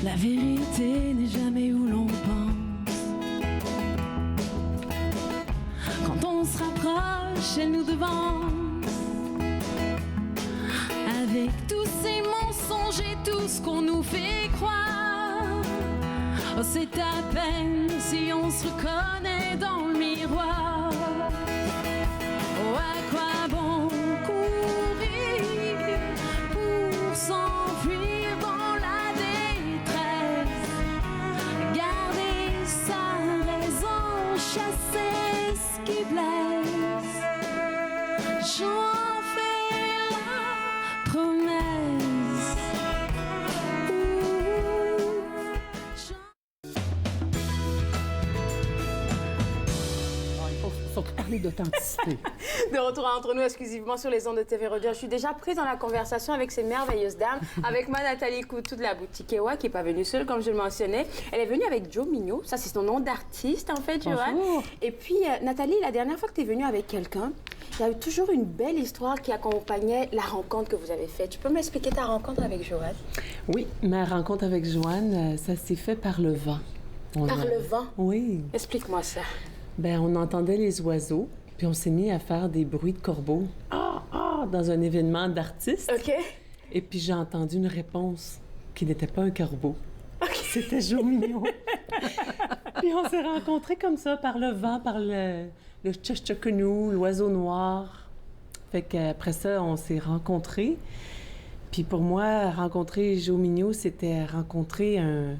La vérité n'est jamais où l'on pense. Quand on se rapproche, elle nous devance. Avec tous ces mensonges et tout ce qu'on nous fait croire, oh, c'est à peine si on se reconnaît dans le miroir. Oh, à quoi bon courir pour s'enfuir dans la détresse, garder sa raison, chasser ce qui blesse. J'en fais la promesse. Il faut parler d'authenticité. De retour Entre nous exclusivement sur les ondes de TV Rogers. Je suis déjà prise dans la conversation avec ces merveilleuses dames, avec ma Nathalie Coutou de la boutique Ewa, qui n'est pas venue seule, comme je le mentionnais. Elle est venue avec Joe Mignot. Ça, c'est son nom d'artiste, en fait, Joanne. Et puis, Nathalie, la dernière fois que tu es venue avec quelqu'un, il y a eu toujours une belle histoire qui accompagnait la rencontre que vous avez faite. Tu peux m'expliquer ta rencontre avec Joanne? Oui, ma rencontre avec Joanne, ça s'est fait par le vent. Le vent? Oui. Explique-moi ça. Bien, on entendait les oiseaux, puis on s'est mis à faire des bruits de corbeaux. Dans un événement d'artistes. OK. Et puis j'ai entendu une réponse qui n'était pas un corbeau. C'était Joe Mignot. Puis on s'est rencontrés comme ça, par le vent, par le tchotchokounou, l'oiseau noir. Fait qu'après ça, on s'est rencontrés. Puis pour moi, rencontrer Joe Mignot, c'était rencontrer un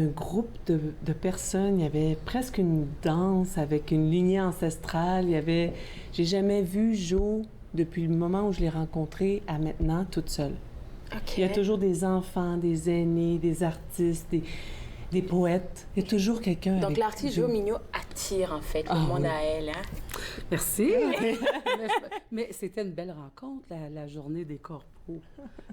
groupe de personnes. Il y avait presque une danse avec une lignée ancestrale. J'ai jamais vu Joe depuis le moment où je l'ai rencontré à maintenant toute seule. Okay. Il y a toujours des enfants, des aînés, des artistes, des poètes. Il y a toujours quelqu'un. Donc l'artiste Joe Mignot attire en fait le monde à elle. Hein? Merci. Mais c'était une belle rencontre, la journée des corbeaux.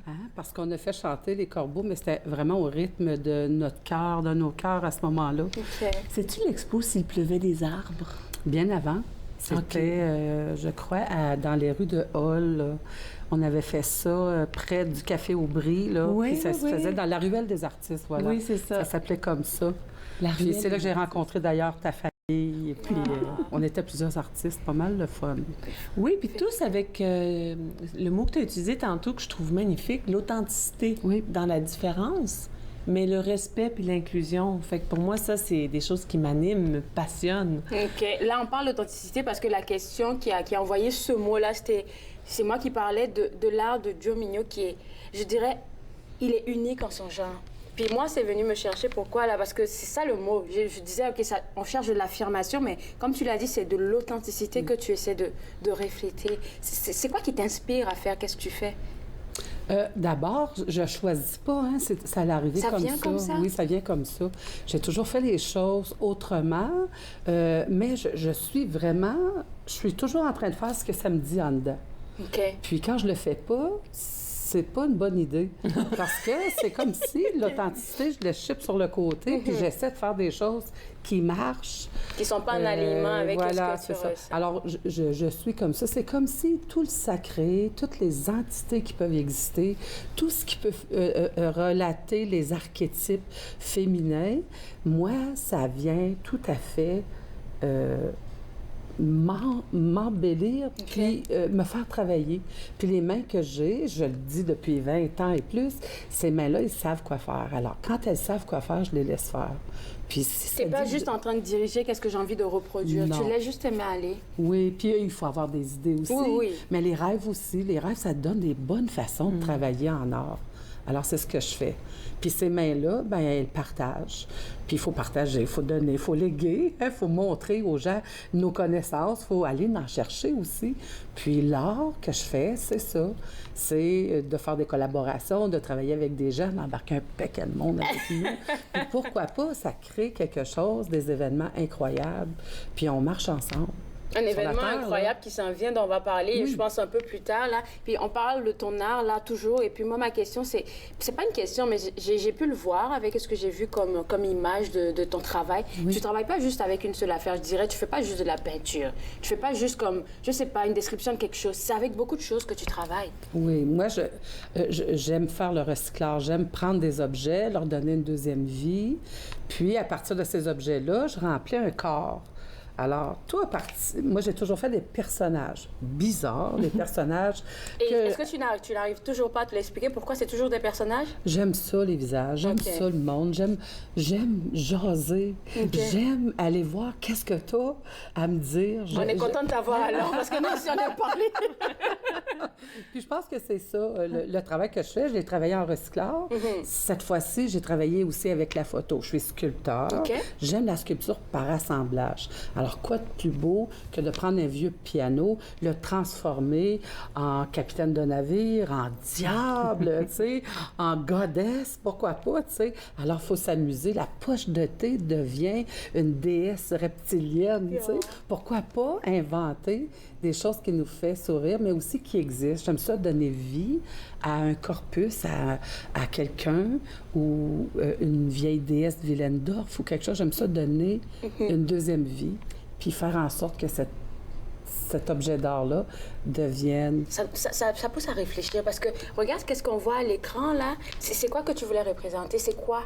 Hein? Parce qu'on a fait chanter les corbeaux, mais c'était vraiment au rythme de notre cœur, de nos cœurs à ce moment-là. Okay. C'est-tu l'expo s'il pleuvait des arbres? Bien avant. C'était, je crois, dans les rues de Hall. Là. On avait fait ça près du Café Aubry. Là, puis ça se faisait dans la ruelle des artistes. Voilà. Oui, c'est ça. Ça s'appelait comme ça. Puis c'est là que j'ai rencontré d'ailleurs ta famille. Et puis on était plusieurs artistes, pas mal le fun. Oui, puis tous avec le mot que tu as utilisé tantôt, que je trouve magnifique, l'authenticité dans la différence. Mais le respect puis l'inclusion, fait que pour moi, ça, c'est des choses qui m'animent, me passionnent. OK. Là, on parle d'authenticité parce que la question qui a envoyé ce mot-là, c'est moi qui parlais de l'art de Joe Mignot qui est, je dirais, il est unique en son genre. Puis moi, c'est venu me chercher. Pourquoi, là? Parce que c'est ça le mot. Je disais, OK, on cherche de l'affirmation, mais comme tu l'as dit, c'est de l'authenticité que tu essaies de refléter. C'est quoi qui t'inspire à faire? Qu'est-ce que tu fais? D'abord, je choisis pas, hein, ça allait arriver comme ça. Ça vient comme ça? Oui, ça vient comme ça. J'ai toujours fait les choses autrement, mais je suis toujours en train de faire ce que ça me dit en dedans. OK. Puis quand je le fais pas, c'est pas une bonne idée. Parce que c'est comme si l'authenticité, je le chippe sur le côté, puis j'essaie de faire des choses qui marchent. Qui sont pas en alignement avec ce que tu ressens. Alors, je suis comme ça. C'est comme si tout le sacré, toutes les entités qui peuvent exister, tout ce qui peut relater les archétypes féminins, moi, ça vient tout à fait m'embellir, puis me faire travailler. Puis les mains que j'ai, je le dis depuis 20 ans et plus, ces mains-là, ils savent quoi faire. Alors, quand elles savent quoi faire, je les laisse faire. Puis si t'es pas juste en train de diriger qu'est-ce que j'ai envie de reproduire. Non. Tu laisses juste tes mains aller. Oui, puis il faut avoir des idées aussi. Oui. Mais les rêves aussi. Les rêves, ça donne des bonnes façons de travailler en art. Alors, c'est ce que je fais. Puis ces mains-là, bien, elles partagent. Puis il faut partager, il faut donner, il faut léguer, il faut montrer aux gens nos connaissances, il faut aller en chercher aussi. Puis l'art que je fais, c'est ça. C'est de faire des collaborations, de travailler avec des gens, d'embarquer un paquet de monde avec nous. Puis pourquoi pas, ça crée quelque chose, des événements incroyables. Puis on marche ensemble. Un événement incroyable qui s'en vient, dont on va parler, je pense, un peu plus tard, là. Puis on parle de ton art, là, toujours. Et puis moi, ma question, c'est pas une question, mais j'ai pu le voir avec ce que j'ai vu comme image de ton travail. Tu travailles pas juste avec une seule affaire, je dirais. Tu fais pas juste de la peinture. Tu fais pas juste comme, je sais pas, une description de quelque chose. C'est avec beaucoup de choses que tu travailles. Oui, moi, j'aime faire le recyclage. J'aime prendre des objets, leur donner une deuxième vie. Puis, à partir de ces objets-là, je remplis un corps. Alors, toi, moi, j'ai toujours fait des personnages bizarres, des personnages Et est-ce que tu n'arrives toujours pas à te l'expliquer? Pourquoi c'est toujours des personnages? J'aime ça, les visages. J'aime ça, le monde. J'aime jaser. J'aime aller voir qu'est-ce que t'as à me dire. On est content de t'avoir alors, parce que nous aussi, on a parlé. Puis je pense que c'est ça, le travail que je fais. Je l'ai travaillé en recyclage. Cette fois-ci, j'ai travaillé aussi avec la photo. Je suis sculpteur. J'aime la sculpture par assemblage. Alors, quoi de plus beau que de prendre un vieux piano, le transformer en capitaine de navire, en diable, tu sais, en goddess, pourquoi pas, tu sais. Alors, il faut s'amuser. La poche de thé devient une déesse reptilienne, tu sais. Pourquoi pas inventer des choses qui nous font sourire, mais aussi qui existent. J'aime ça donner vie à un corpus, à quelqu'un ou une vieille déesse de Willendorf ou quelque chose. J'aime ça donner une deuxième vie, puis faire en sorte que cet objet d'art-là devienne... Ça pousse à réfléchir, parce que regarde qu'est-ce qu'on voit à l'écran, là. C'est quoi que tu voulais représenter? C'est quoi?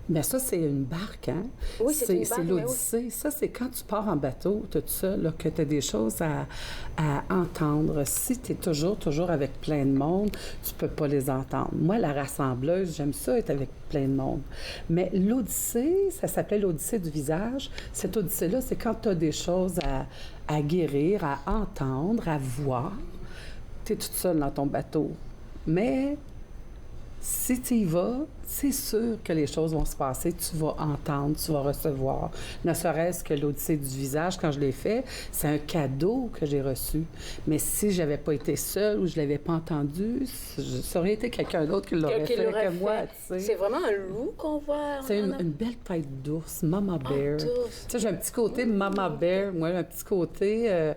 Bien, ça, c'est une barque, hein? Oui, c'est une barque, l'Odyssée. Oui. Ça, c'est quand tu pars en bateau, tout ça, là, que tu as des choses à entendre. Si tu es toujours avec plein de monde, tu peux pas les entendre. Moi, la rassembleuse, j'aime ça être avec plein de monde. Mais l'Odyssée, ça s'appelait l'Odyssée du visage. Cette Odyssée-là, c'est quand tu as des choses à guérir, à entendre, à voir. Tu es toute seule dans ton bateau. Mais si tu y vas, c'est sûr que les choses vont se passer. Tu vas entendre, tu vas recevoir. Ne serait-ce que l'Odyssée du visage, quand je l'ai fait, c'est un cadeau que j'ai reçu. Mais si je n'avais pas été seule ou je ne l'avais pas entendu, ça aurait été quelqu'un d'autre qui l'aurait fait que moi. Tu sais. C'est vraiment un loup qu'on voit. C'est une belle tête d'ours, Mama Bear. Tu sais, j'ai un petit côté Mama Bear, moi, un petit côté...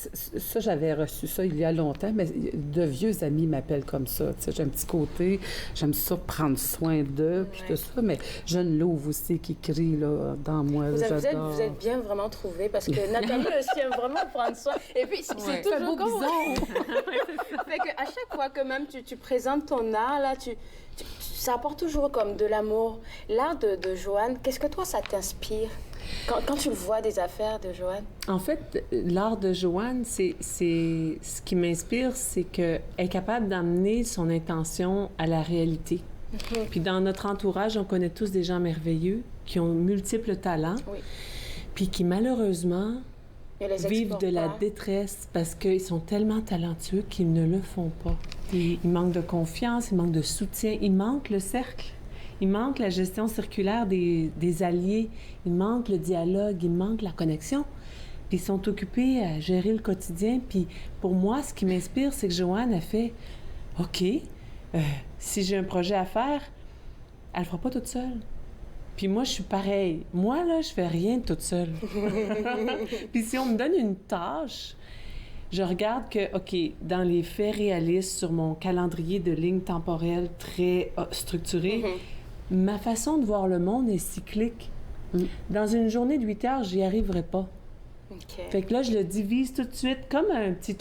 ça, j'avais reçu ça il y a longtemps, mais de vieux amis m'appellent comme ça. Tu sais, j'ai un petit côté j'aime ça prendre soin d'eux, puis tout ça. Mais Jeanne Louve aussi qui crie là, dans moi. Vous êtes bien vraiment trouvés parce que Nathalie aussi aime vraiment prendre soin. Et puis, c'est toujours comme... Fait que à chaque fois que même tu présentes ton art, là, ça apporte toujours comme de l'amour. L'art de Joanne, qu'est-ce que toi, ça t'inspire? Quand tu vois des affaires de Joanne? En fait, l'art de Joanne, c'est ce qui m'inspire, c'est qu'elle est capable d'amener son intention à la réalité. Puis dans notre entourage, on connaît tous des gens merveilleux qui ont multiples talents, puis qui malheureusement vivent de la détresse parce qu'ils sont tellement talentueux qu'ils ne le font pas. Il manque de confiance, il manque de soutien, il manque le cercle. Il manque la gestion circulaire des alliés, il manque le dialogue, il manque la connexion. Puis ils sont occupés à gérer le quotidien. Puis pour moi, ce qui m'inspire, c'est que Joanne a fait « OK, si j'ai un projet à faire, elle le fera pas toute seule. » Puis moi, je suis pareille. Moi, là, je fais rien toute seule. Puis si on me donne une tâche, je regarde que, OK, dans les faits réalistes sur mon calendrier de lignes temporelles très structuré, ma façon de voir le monde est cyclique. Dans une journée de 8 heures, j'y arriverai pas. Fait que là, je le divise tout de suite comme un petit...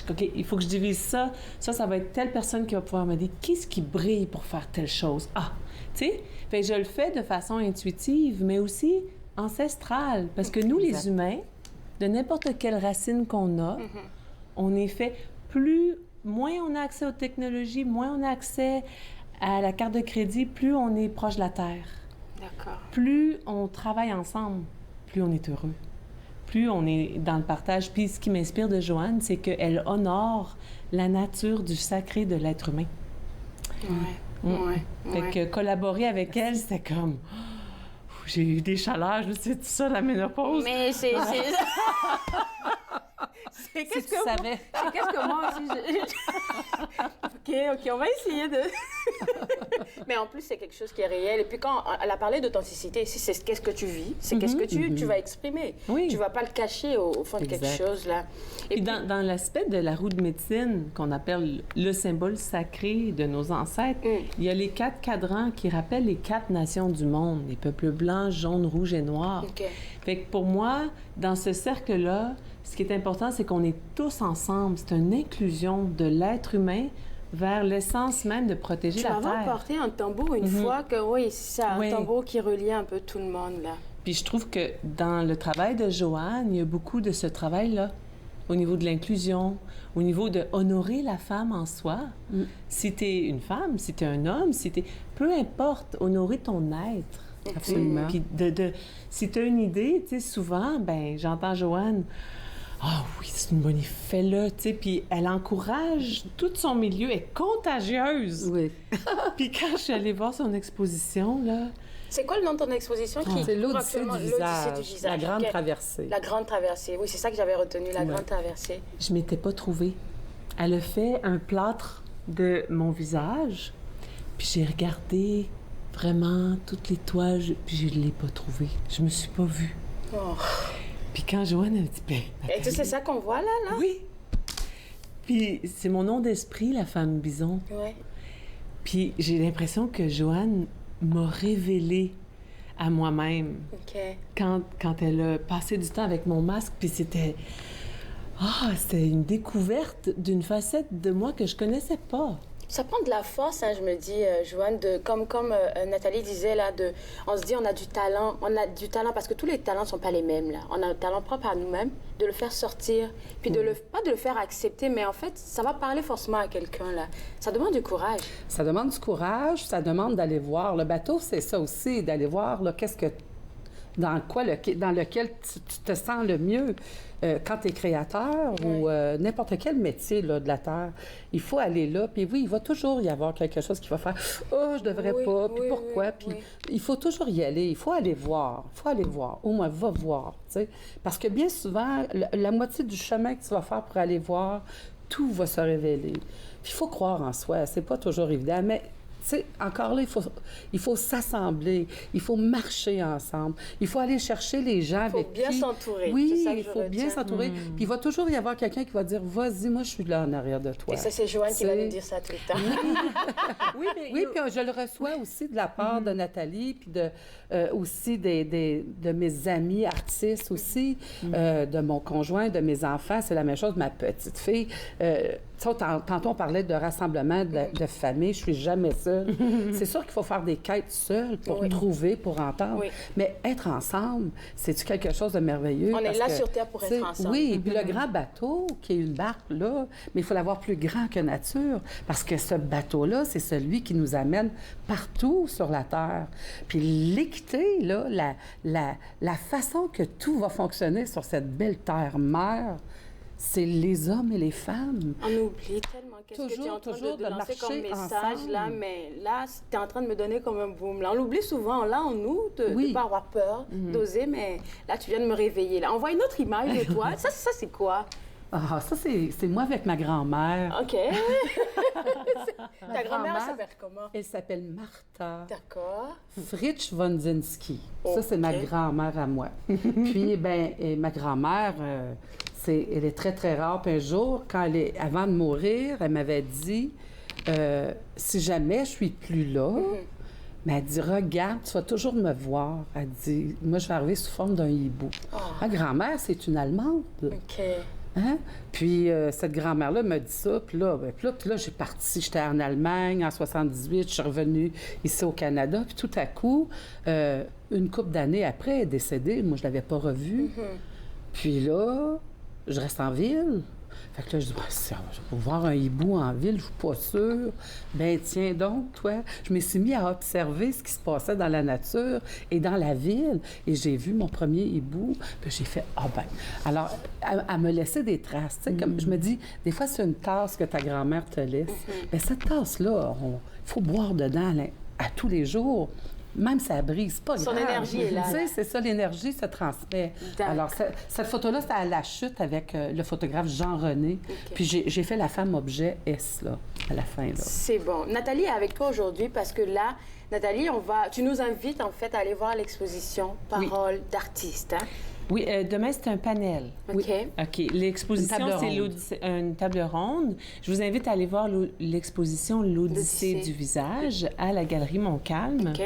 OK, il faut que je divise ça. Ça va être telle personne qui va pouvoir me dire qu'est-ce qui brille pour faire telle chose. Ah, tu sais? Fait que je le fais de façon intuitive, mais aussi ancestrale. Parce que nous, les humains, de n'importe quelle racine qu'on a, on est fait moins on a accès aux technologies, moins on a accès à la carte de crédit, plus on est proche de la Terre. D'accord. Plus on travaille ensemble, plus on est heureux. Plus on est dans le partage. Puis ce qui m'inspire de Joanne, c'est qu'elle honore la nature du sacré de l'être humain. Fait que collaborer avec elle, c'était comme... J'ai eu des chaleurs, je me suis dit, c'est ça la ménopause? Mais c'est... C'est qu'est-ce que savais? C'est qu'est-ce que moi aussi... OK, on va essayer de... Mais en plus, c'est quelque chose qui est réel. Et puis quand elle a parlé d'authenticité, c'est qu'est-ce que tu vis, c'est qu'est-ce que tu vas exprimer. Oui. Tu vas pas le cacher au fond de quelque chose, là. Et puis dans l'aspect de la roue de médecine, qu'on appelle le symbole sacré de nos ancêtres, il y a les 4 cadrans qui rappellent les 4 nations du monde, les peuples blancs, jaunes, rouges et noirs. Fait que pour moi, dans ce cercle-là, ce qui est important, c'est qu'on est tous ensemble. C'est une inclusion de l'être humain vers l'essence même de protéger la Terre. Tu m'avais apporté un tambour une fois que, c'est un tambour qui reliait un peu tout le monde, là. Puis je trouve que dans le travail de Joanne, il y a beaucoup de ce travail-là, au niveau de l'inclusion, au niveau de honorer la femme en soi. Si t'es une femme, si t'es un homme, peu importe, honorer ton être. Absolument. Puis si t'as une idée, tu sais, souvent, j'entends Joanne... Ah oui, c'est une bonne idée, fais-le, tu sais. Puis elle encourage tout son milieu, elle est contagieuse. Oui. Puis quand je suis allée voir son exposition, là... C'est quoi le nom de ton exposition? C'est l'Odyssée du visage. La Grande Traversée. La Grande Traversée, oui, c'est ça que j'avais retenu, la Grande Traversée. Je m'étais pas trouvée. Elle a fait un plâtre de mon visage, puis j'ai regardé vraiment toutes les toiles, puis je l'ai pas trouvée. Je me suis pas vue. Oh. Puis quand Joanne a dit, et tu sais, c'est ça qu'on voit là? Oui. Puis c'est mon nom d'esprit, la femme bison. Oui. Puis j'ai l'impression que Joanne m'a révélé à moi-même. Quand elle a passé du temps avec mon masque, puis c'était une découverte d'une facette de moi que je connaissais pas. Ça prend de la force, je me dis, Joanne, comme Nathalie disait, là, on se dit on a du talent parce que tous les talents ne sont pas les mêmes, là. On a un talent propre à nous-mêmes, de le faire sortir, puis pas de le faire accepter, mais en fait, ça va parler forcément à quelqu'un, là. Ça demande du courage. Ça demande du courage, ça demande d'aller voir. Le bateau, c'est ça aussi, d'aller voir, là, dans lequel tu te sens le mieux. Quand tu es créateur ou n'importe quel métier là, de la Terre, il faut aller là. Puis oui, il va toujours y avoir quelque chose qui va faire « Oh, je devrais pas, puis pourquoi? » Puis il faut toujours y aller, il faut aller voir. Au moins, va voir, tu sais. Parce que bien souvent, la moitié du chemin que tu vas faire pour aller voir, tout va se révéler. Puis il faut croire en soi, c'est pas toujours évident, mais sais, encore là, il faut s'assembler, il faut marcher ensemble, il faut aller chercher les gens avec qui... Il faut bien s'entourer. Oui, c'est ça que il je faut bien retiens. s'entourer. Puis il va toujours y avoir quelqu'un qui va dire, vas-y, moi, je suis là en arrière de toi. Et ça, c'est Joanne qui va nous dire ça tout le temps. Oui, puis je le reçois aussi de la part de Nathalie, puis aussi de mes amis artistes aussi, de mon conjoint, de mes enfants. C'est la même chose, ma petite fille. Tantôt, on parlait de rassemblement de famille. Je suis jamais seule. C'est sûr qu'il faut faire des quêtes seules pour trouver, pour entendre. Oui. Mais être ensemble, c'est-tu quelque chose de merveilleux? On est là sur Terre pour être ensemble. Oui, puis le grand bateau, qui est une barque, là, mais il faut l'avoir plus grand que nature, parce que ce bateau-là, c'est celui qui nous amène partout sur la Terre. Puis l'équité, là, la façon que tout va fonctionner sur cette belle Terre-mère, c'est les hommes et les femmes. On oublie tellement qu'est-ce que tu es en train de lancer comme message, ensemble. Là, mais là, tu es en train de me donner comme un boom. Là, on l'oublie souvent, là, en nous, de ne pas avoir peur, d'oser, mais là, tu viens de me réveiller. Là, on voit une autre image de toi. Ça c'est quoi? Ah, ça, c'est moi avec ma grand-mère. OK. Ta grand-mère s'appelle comment? Elle s'appelle Martha. D'accord. Fritsch Wondzinski. Ça, c'est ma grand-mère à moi. Puis, ma grand-mère, elle est très, très rare. Puis un jour, avant de mourir, elle m'avait dit, si jamais je suis plus là, mais elle dit, regarde, tu vas toujours me voir. Elle dit, moi, je vais arriver sous forme d'un hibou. Ma grand-mère, c'est une Allemande. OK. Hein? Puis cette grand-mère-là m'a dit ça, puis là, j'ai parti. J'étais en Allemagne en 78, je suis revenue ici au Canada, puis tout à coup, une couple d'années après, elle est décédée. Moi, je l'avais pas revue. Puis là, je reste en ville. Fait que là, je dis, je vais voir un hibou en ville, je suis pas sûre. Ben tiens donc, toi. Je me suis mis à observer ce qui se passait dans la nature et dans la ville. Et j'ai vu mon premier hibou, puis j'ai fait, Alors, à me laisser des traces. Tu sais, comme je me dis, des fois, c'est une tasse que ta grand-mère te laisse. Bien, cette tasse-là, il faut boire dedans à tous les jours. Même si ça brise, pas grave. Son énergie est là. Tu sais, c'est ça, l'énergie se transmet. Alors, cette photo-là, c'était à la chute avec le photographe Jean-René. Puis j'ai fait la femme objet S, là, à la fin, là. C'est bon. Nathalie est avec toi aujourd'hui parce que là, Nathalie, tu nous invites, en fait, à aller voir l'exposition Paroles d'artistes, hein? Oui, demain, c'est un panel. OK. OK. L'exposition, c'est une table ronde. Je vous invite à aller voir l'exposition L'Odyssée du visage à la Galerie Montcalm. OK.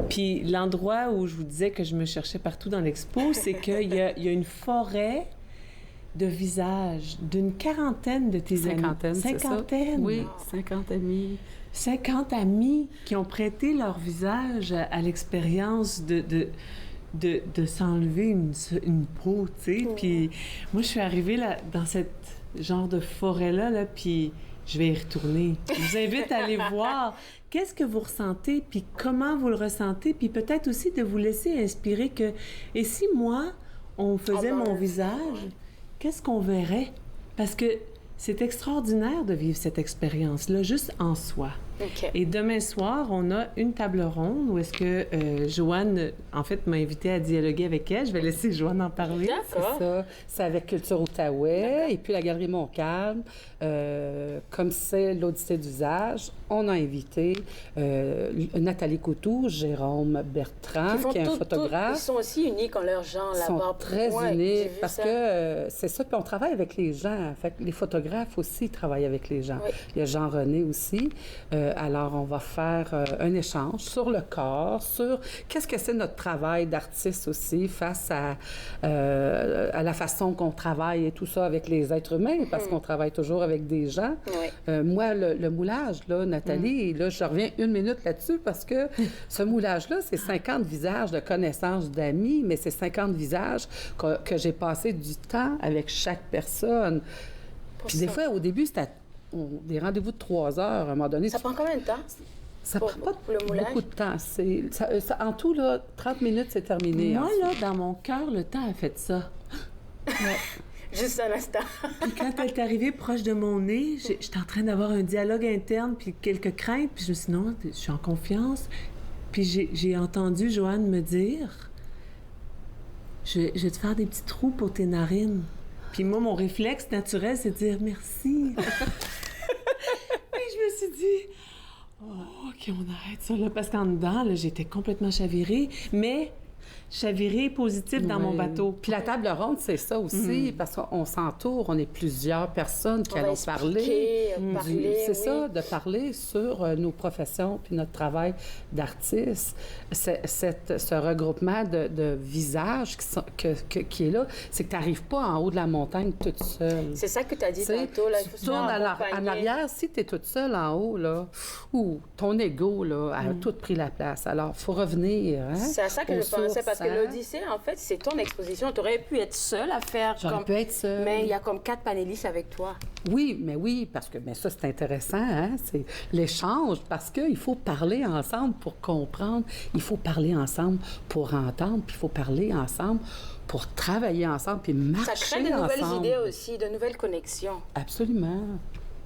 Puis l'endroit où je vous disais que je me cherchais partout dans l'expo, c'est qu'il y a une forêt de visages d'une quarantaine de tes amis. Cinquantaine. Oui, 50 amis. 50 amis qui ont prêté leur visage à l'expérience de s'enlever une peau, tu sais. Puis moi, je suis arrivée là, dans cette genre de forêt-là, puis je vais y retourner. Je vous invite à aller voir qu'est-ce que vous ressentez, puis comment vous le ressentez, puis peut-être aussi de vous laisser inspirer que... Et si moi, on faisait mon visage, qu'est-ce qu'on verrait? Parce que c'est extraordinaire de vivre cette expérience-là, juste en soi. Okay. Et demain soir, on a une table ronde où est-ce que Joanne, en fait, m'a invitée à dialoguer avec elle. Je vais laisser Joanne en parler. D'accord. C'est ça. C'est avec Culture Outaouais et puis la Galerie Montcalm. Comme c'est l'Odyssée d'usage, on a invité Nathalie Coutou, Jérôme Bertrand, qui est un photographe. Ils sont aussi uniques en leur genre là-bas. Ils sont très uniques parce que c'est ça. Puis on travaille avec les gens. Fait que les photographes aussi travaillent avec les gens. Oui. Il y a Jean-René aussi. Alors, on va faire un échange sur le corps, sur qu'est-ce que c'est notre travail d'artiste aussi face à la façon qu'on travaille et tout ça avec les êtres humains, parce qu'on travaille toujours avec des gens. Oui. Moi, le moulage, là, Nathalie, là, je reviens une minute là-dessus parce que ce moulage-là, c'est 50 visages de connaissances d'amis, mais c'est 50 visages que j'ai passé du temps avec chaque personne. Puis des fois, au début, c'était des rendez-vous de 3 heures, à un moment donné. Ça prend combien de temps? Ça prend pas beaucoup de temps. En tout, là, 30 minutes, c'est terminé. Moi, là, dans mon cœur, le temps a fait ça. Juste un instant. Puis quand elle est arrivée proche de mon nez, j'étais en train d'avoir un dialogue interne, puis quelques craintes, puis je me suis dit, non, je suis en confiance. Puis j'ai entendu Joanne me dire, je vais te faire des petits trous pour tes narines. Puis moi, mon réflexe naturel, c'est de dire merci. Puis je me suis dit, Oh, OK, on arrête ça, là, parce qu'en dedans, là, j'étais complètement chavirée, mais chavirée positive dans mon bateau. Puis la table ronde, c'est ça aussi, parce qu'on s'entoure, on est plusieurs personnes qui allons parler. C'est ça, de parler sur nos professions puis notre travail d'artiste. Ce regroupement de visages qui est là, c'est que tu n'arrives pas en haut de la montagne toute seule. C'est ça que tu as dit tantôt. Là, tu tournes en arrière, si tu es toute seule en haut, là, ton ego là, a tout pris la place. Alors, il faut revenir. Hein, c'est à ça que je pensais, parce que l'Odyssée, en fait, c'est ton exposition. Tu aurais pu être seule à faire. J'aurais pu être seule. Mais il y a comme 4 panélistes avec toi. Oui, parce que ça, c'est intéressant, hein? C'est l'échange, parce qu'il faut parler ensemble pour comprendre, il faut parler ensemble pour entendre, puis il faut parler ensemble pour travailler ensemble, puis marcher ensemble. Ça crée de nouvelles idées aussi, de nouvelles connexions. Absolument.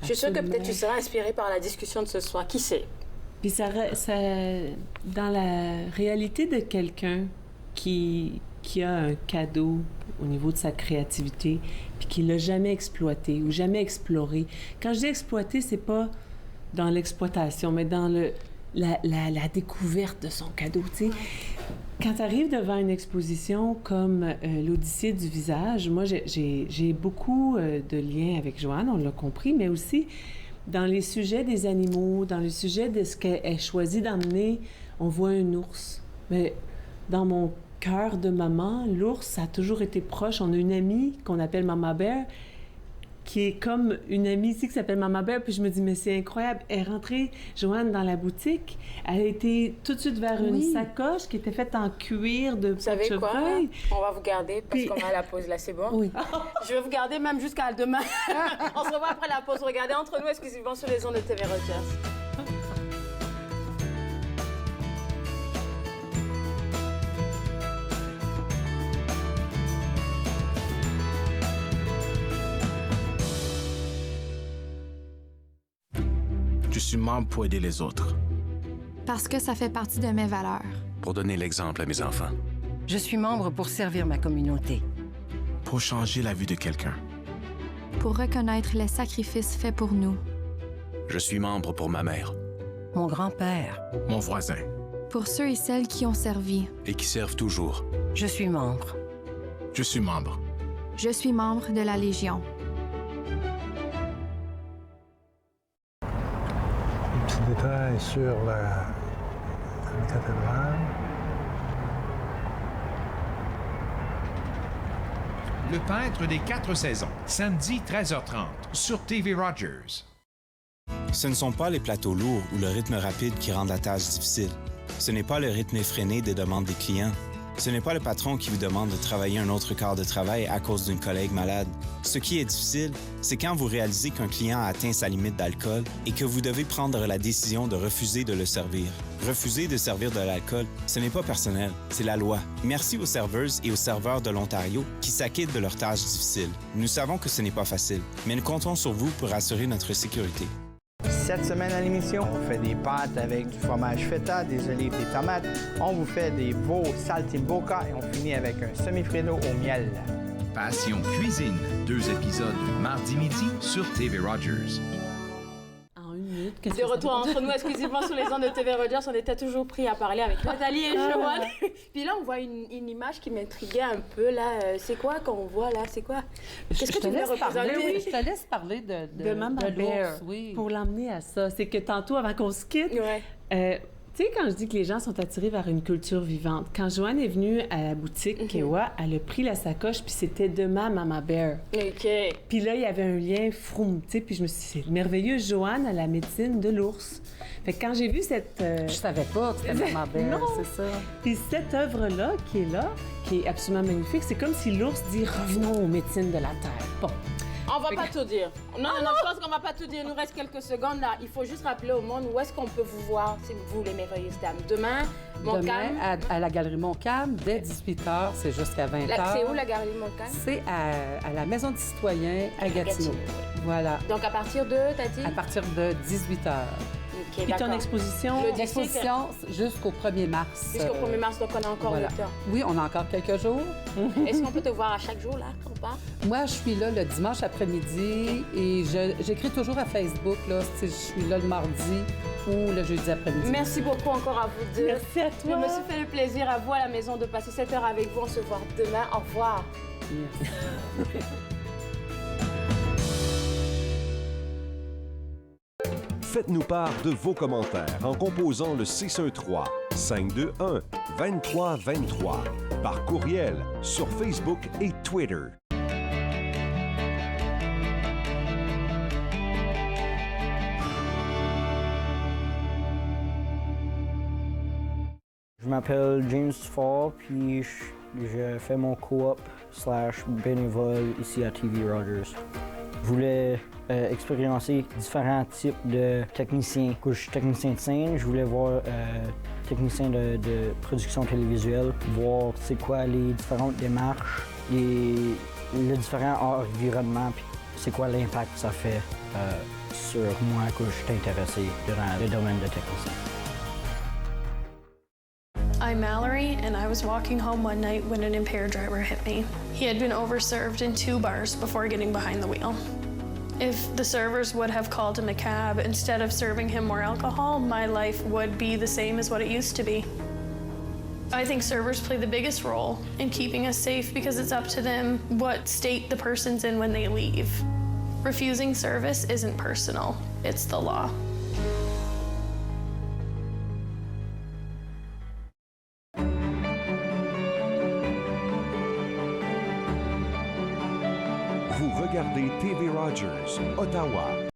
Je suis sûre que peut-être tu seras inspirée par la discussion de ce soir. Qui sait? Puis ça, dans la réalité de quelqu'un qui a un cadeau au niveau de sa créativité, puis qui l'a jamais exploité ou jamais exploré. Quand je dis exploiter, c'est pas dans l'exploitation, mais dans la découverte de son cadeau, tu sais. Quand tu arrives devant une exposition comme l'Odyssée du visage, moi, j'ai beaucoup de liens avec Joanne, on l'a compris, mais aussi dans les sujets des animaux, dans le sujet de ce qu'elle choisit d'emmener, on voit un ours. Mais dans mon cœur de maman, l'ours, ça a toujours été proche. On a une amie qu'on appelle Mama Bear, qui est comme une amie ici qui s'appelle Mama Bear. Puis je me dis, mais c'est incroyable. Elle est rentrée, Joanne, dans la boutique. Elle a été tout de suite vers une sacoche qui était faite en cuir de chevreuil. Vous savez quoi? On va vous garder parce qu'on va à la pause, là, c'est bon? Oui. Je vais vous garder même jusqu'à demain. On se revoit après la pause. Regardez entre nous exclusivement sur les ondes de TV Rogers. Je suis membre pour aider les autres. Parce que ça fait partie de mes valeurs. Pour donner l'exemple à mes enfants. Je suis membre pour servir ma communauté. Pour changer la vie de quelqu'un. Pour reconnaître les sacrifices faits pour nous. Je suis membre pour ma mère. Mon grand-père. Mon voisin. Pour ceux et celles qui ont servi. Et qui servent toujours. Je suis membre. Je suis membre. Je suis membre de la Légion. Petit détail sur la cathédrale. Le peintre des 4 saisons, samedi 13h30 sur TV Rogers. Ce ne sont pas les plateaux lourds ou le rythme rapide qui rendent la tâche difficile. Ce n'est pas le rythme effréné des demandes des clients. Ce n'est pas le patron qui vous demande de travailler un autre quart de travail à cause d'une collègue malade. Ce qui est difficile, c'est quand vous réalisez qu'un client a atteint sa limite d'alcool et que vous devez prendre la décision de refuser de le servir. Refuser de servir de l'alcool, ce n'est pas personnel, c'est la loi. Merci aux serveuses et aux serveurs de l'Ontario qui s'acquittent de leurs tâches difficiles. Nous savons que ce n'est pas facile, mais nous comptons sur vous pour assurer notre sécurité. Cette semaine à l'émission, on fait des pâtes avec du fromage feta, des olives, des tomates. On vous fait des veaux saltimbocca et on finit avec un semi-freddo au miel. Passion cuisine, 2 épisodes mardi midi sur TV Rogers. De retour entre nous exclusivement sur les ondes de TV Rogers, on était toujours pris à parler avec Nathalie et Joanne. Puis là, on voit une image qui m'intriguait un peu. Là, c'est quoi qu'on voit là? C'est quoi? Qu'est-ce que tu voulais représenter? Je te laisse parler de Mama Bear, pour l'emmener à ça. C'est que tantôt, avant qu'on se quitte, tu sais, quand je dis que les gens sont attirés vers une culture vivante, quand Joanne est venue à la boutique Kewa, elle a pris la sacoche, puis c'était demain Mama Bear. OK. Puis là, il y avait un lien froum, tu sais, puis je me suis dit, c'est merveilleux, Joanne a la médecine de l'ours. Fait que quand j'ai vu cette... Je savais pas que c'était Mama Bear, c'est ça. Puis cette œuvre-là, qui est absolument magnifique, c'est comme si l'ours dit, revenons aux médecines de la Terre. Bon. On va pas tout dire. Non, je pense qu'on va pas tout dire. Il nous reste quelques secondes là. Il faut juste rappeler au monde où est-ce qu'on peut vous voir, c'est vous les merveilleuses dames. Demain, Montcalm. À la Galerie Montcalm, dès 18h, c'est jusqu'à 20h. C'est où la Galerie Montcalm? C'est à la Maison du Citoyen à Gatineau. Voilà. Donc à partir de, t'as dit? À partir de 18h. Okay, puis ton exposition? L'exposition jusqu'au 1er mars. Jusqu'au 1er mars, donc on a encore le temps. Oui, on a encore quelques jours. Est-ce qu'on peut te voir à chaque jour, là, qu'on part? Moi, je suis là le dimanche après-midi et j'écris toujours à Facebook, là. Je suis là le mardi beaucoup le jeudi après-midi. Merci beaucoup encore à vous deux. Merci à toi. Je me suis fait le plaisir à vous à la maison de passer cette heure avec vous. On se voit demain. Au revoir. Merci. Faites-nous part de vos commentaires en composant le 613-521-2323 par courriel sur Facebook et Twitter. Je m'appelle James Fall, puis je fais mon co-op / bénévole ici à TV Rogers. Je voulais expérimenter différents types de techniciens. Je suis technicien de scène, je voulais voir technicien de production télévisuelle, voir c'est quoi les différentes démarches, les différents environnements, puis c'est quoi l'impact que ça fait sur moi que je suis intéressé dans le domaine de technicien. I'm Mallory, and I was walking home one night when an impaired driver hit me. He had been overserved in 2 bars before getting behind the wheel. If the servers would have called him a cab instead of serving him more alcohol, my life would be the same as what it used to be. I think servers play the biggest role in keeping us safe because it's up to them what state the person's in when they leave. Refusing service isn't personal, it's the law. Vous regardez TV Rogers, Ottawa.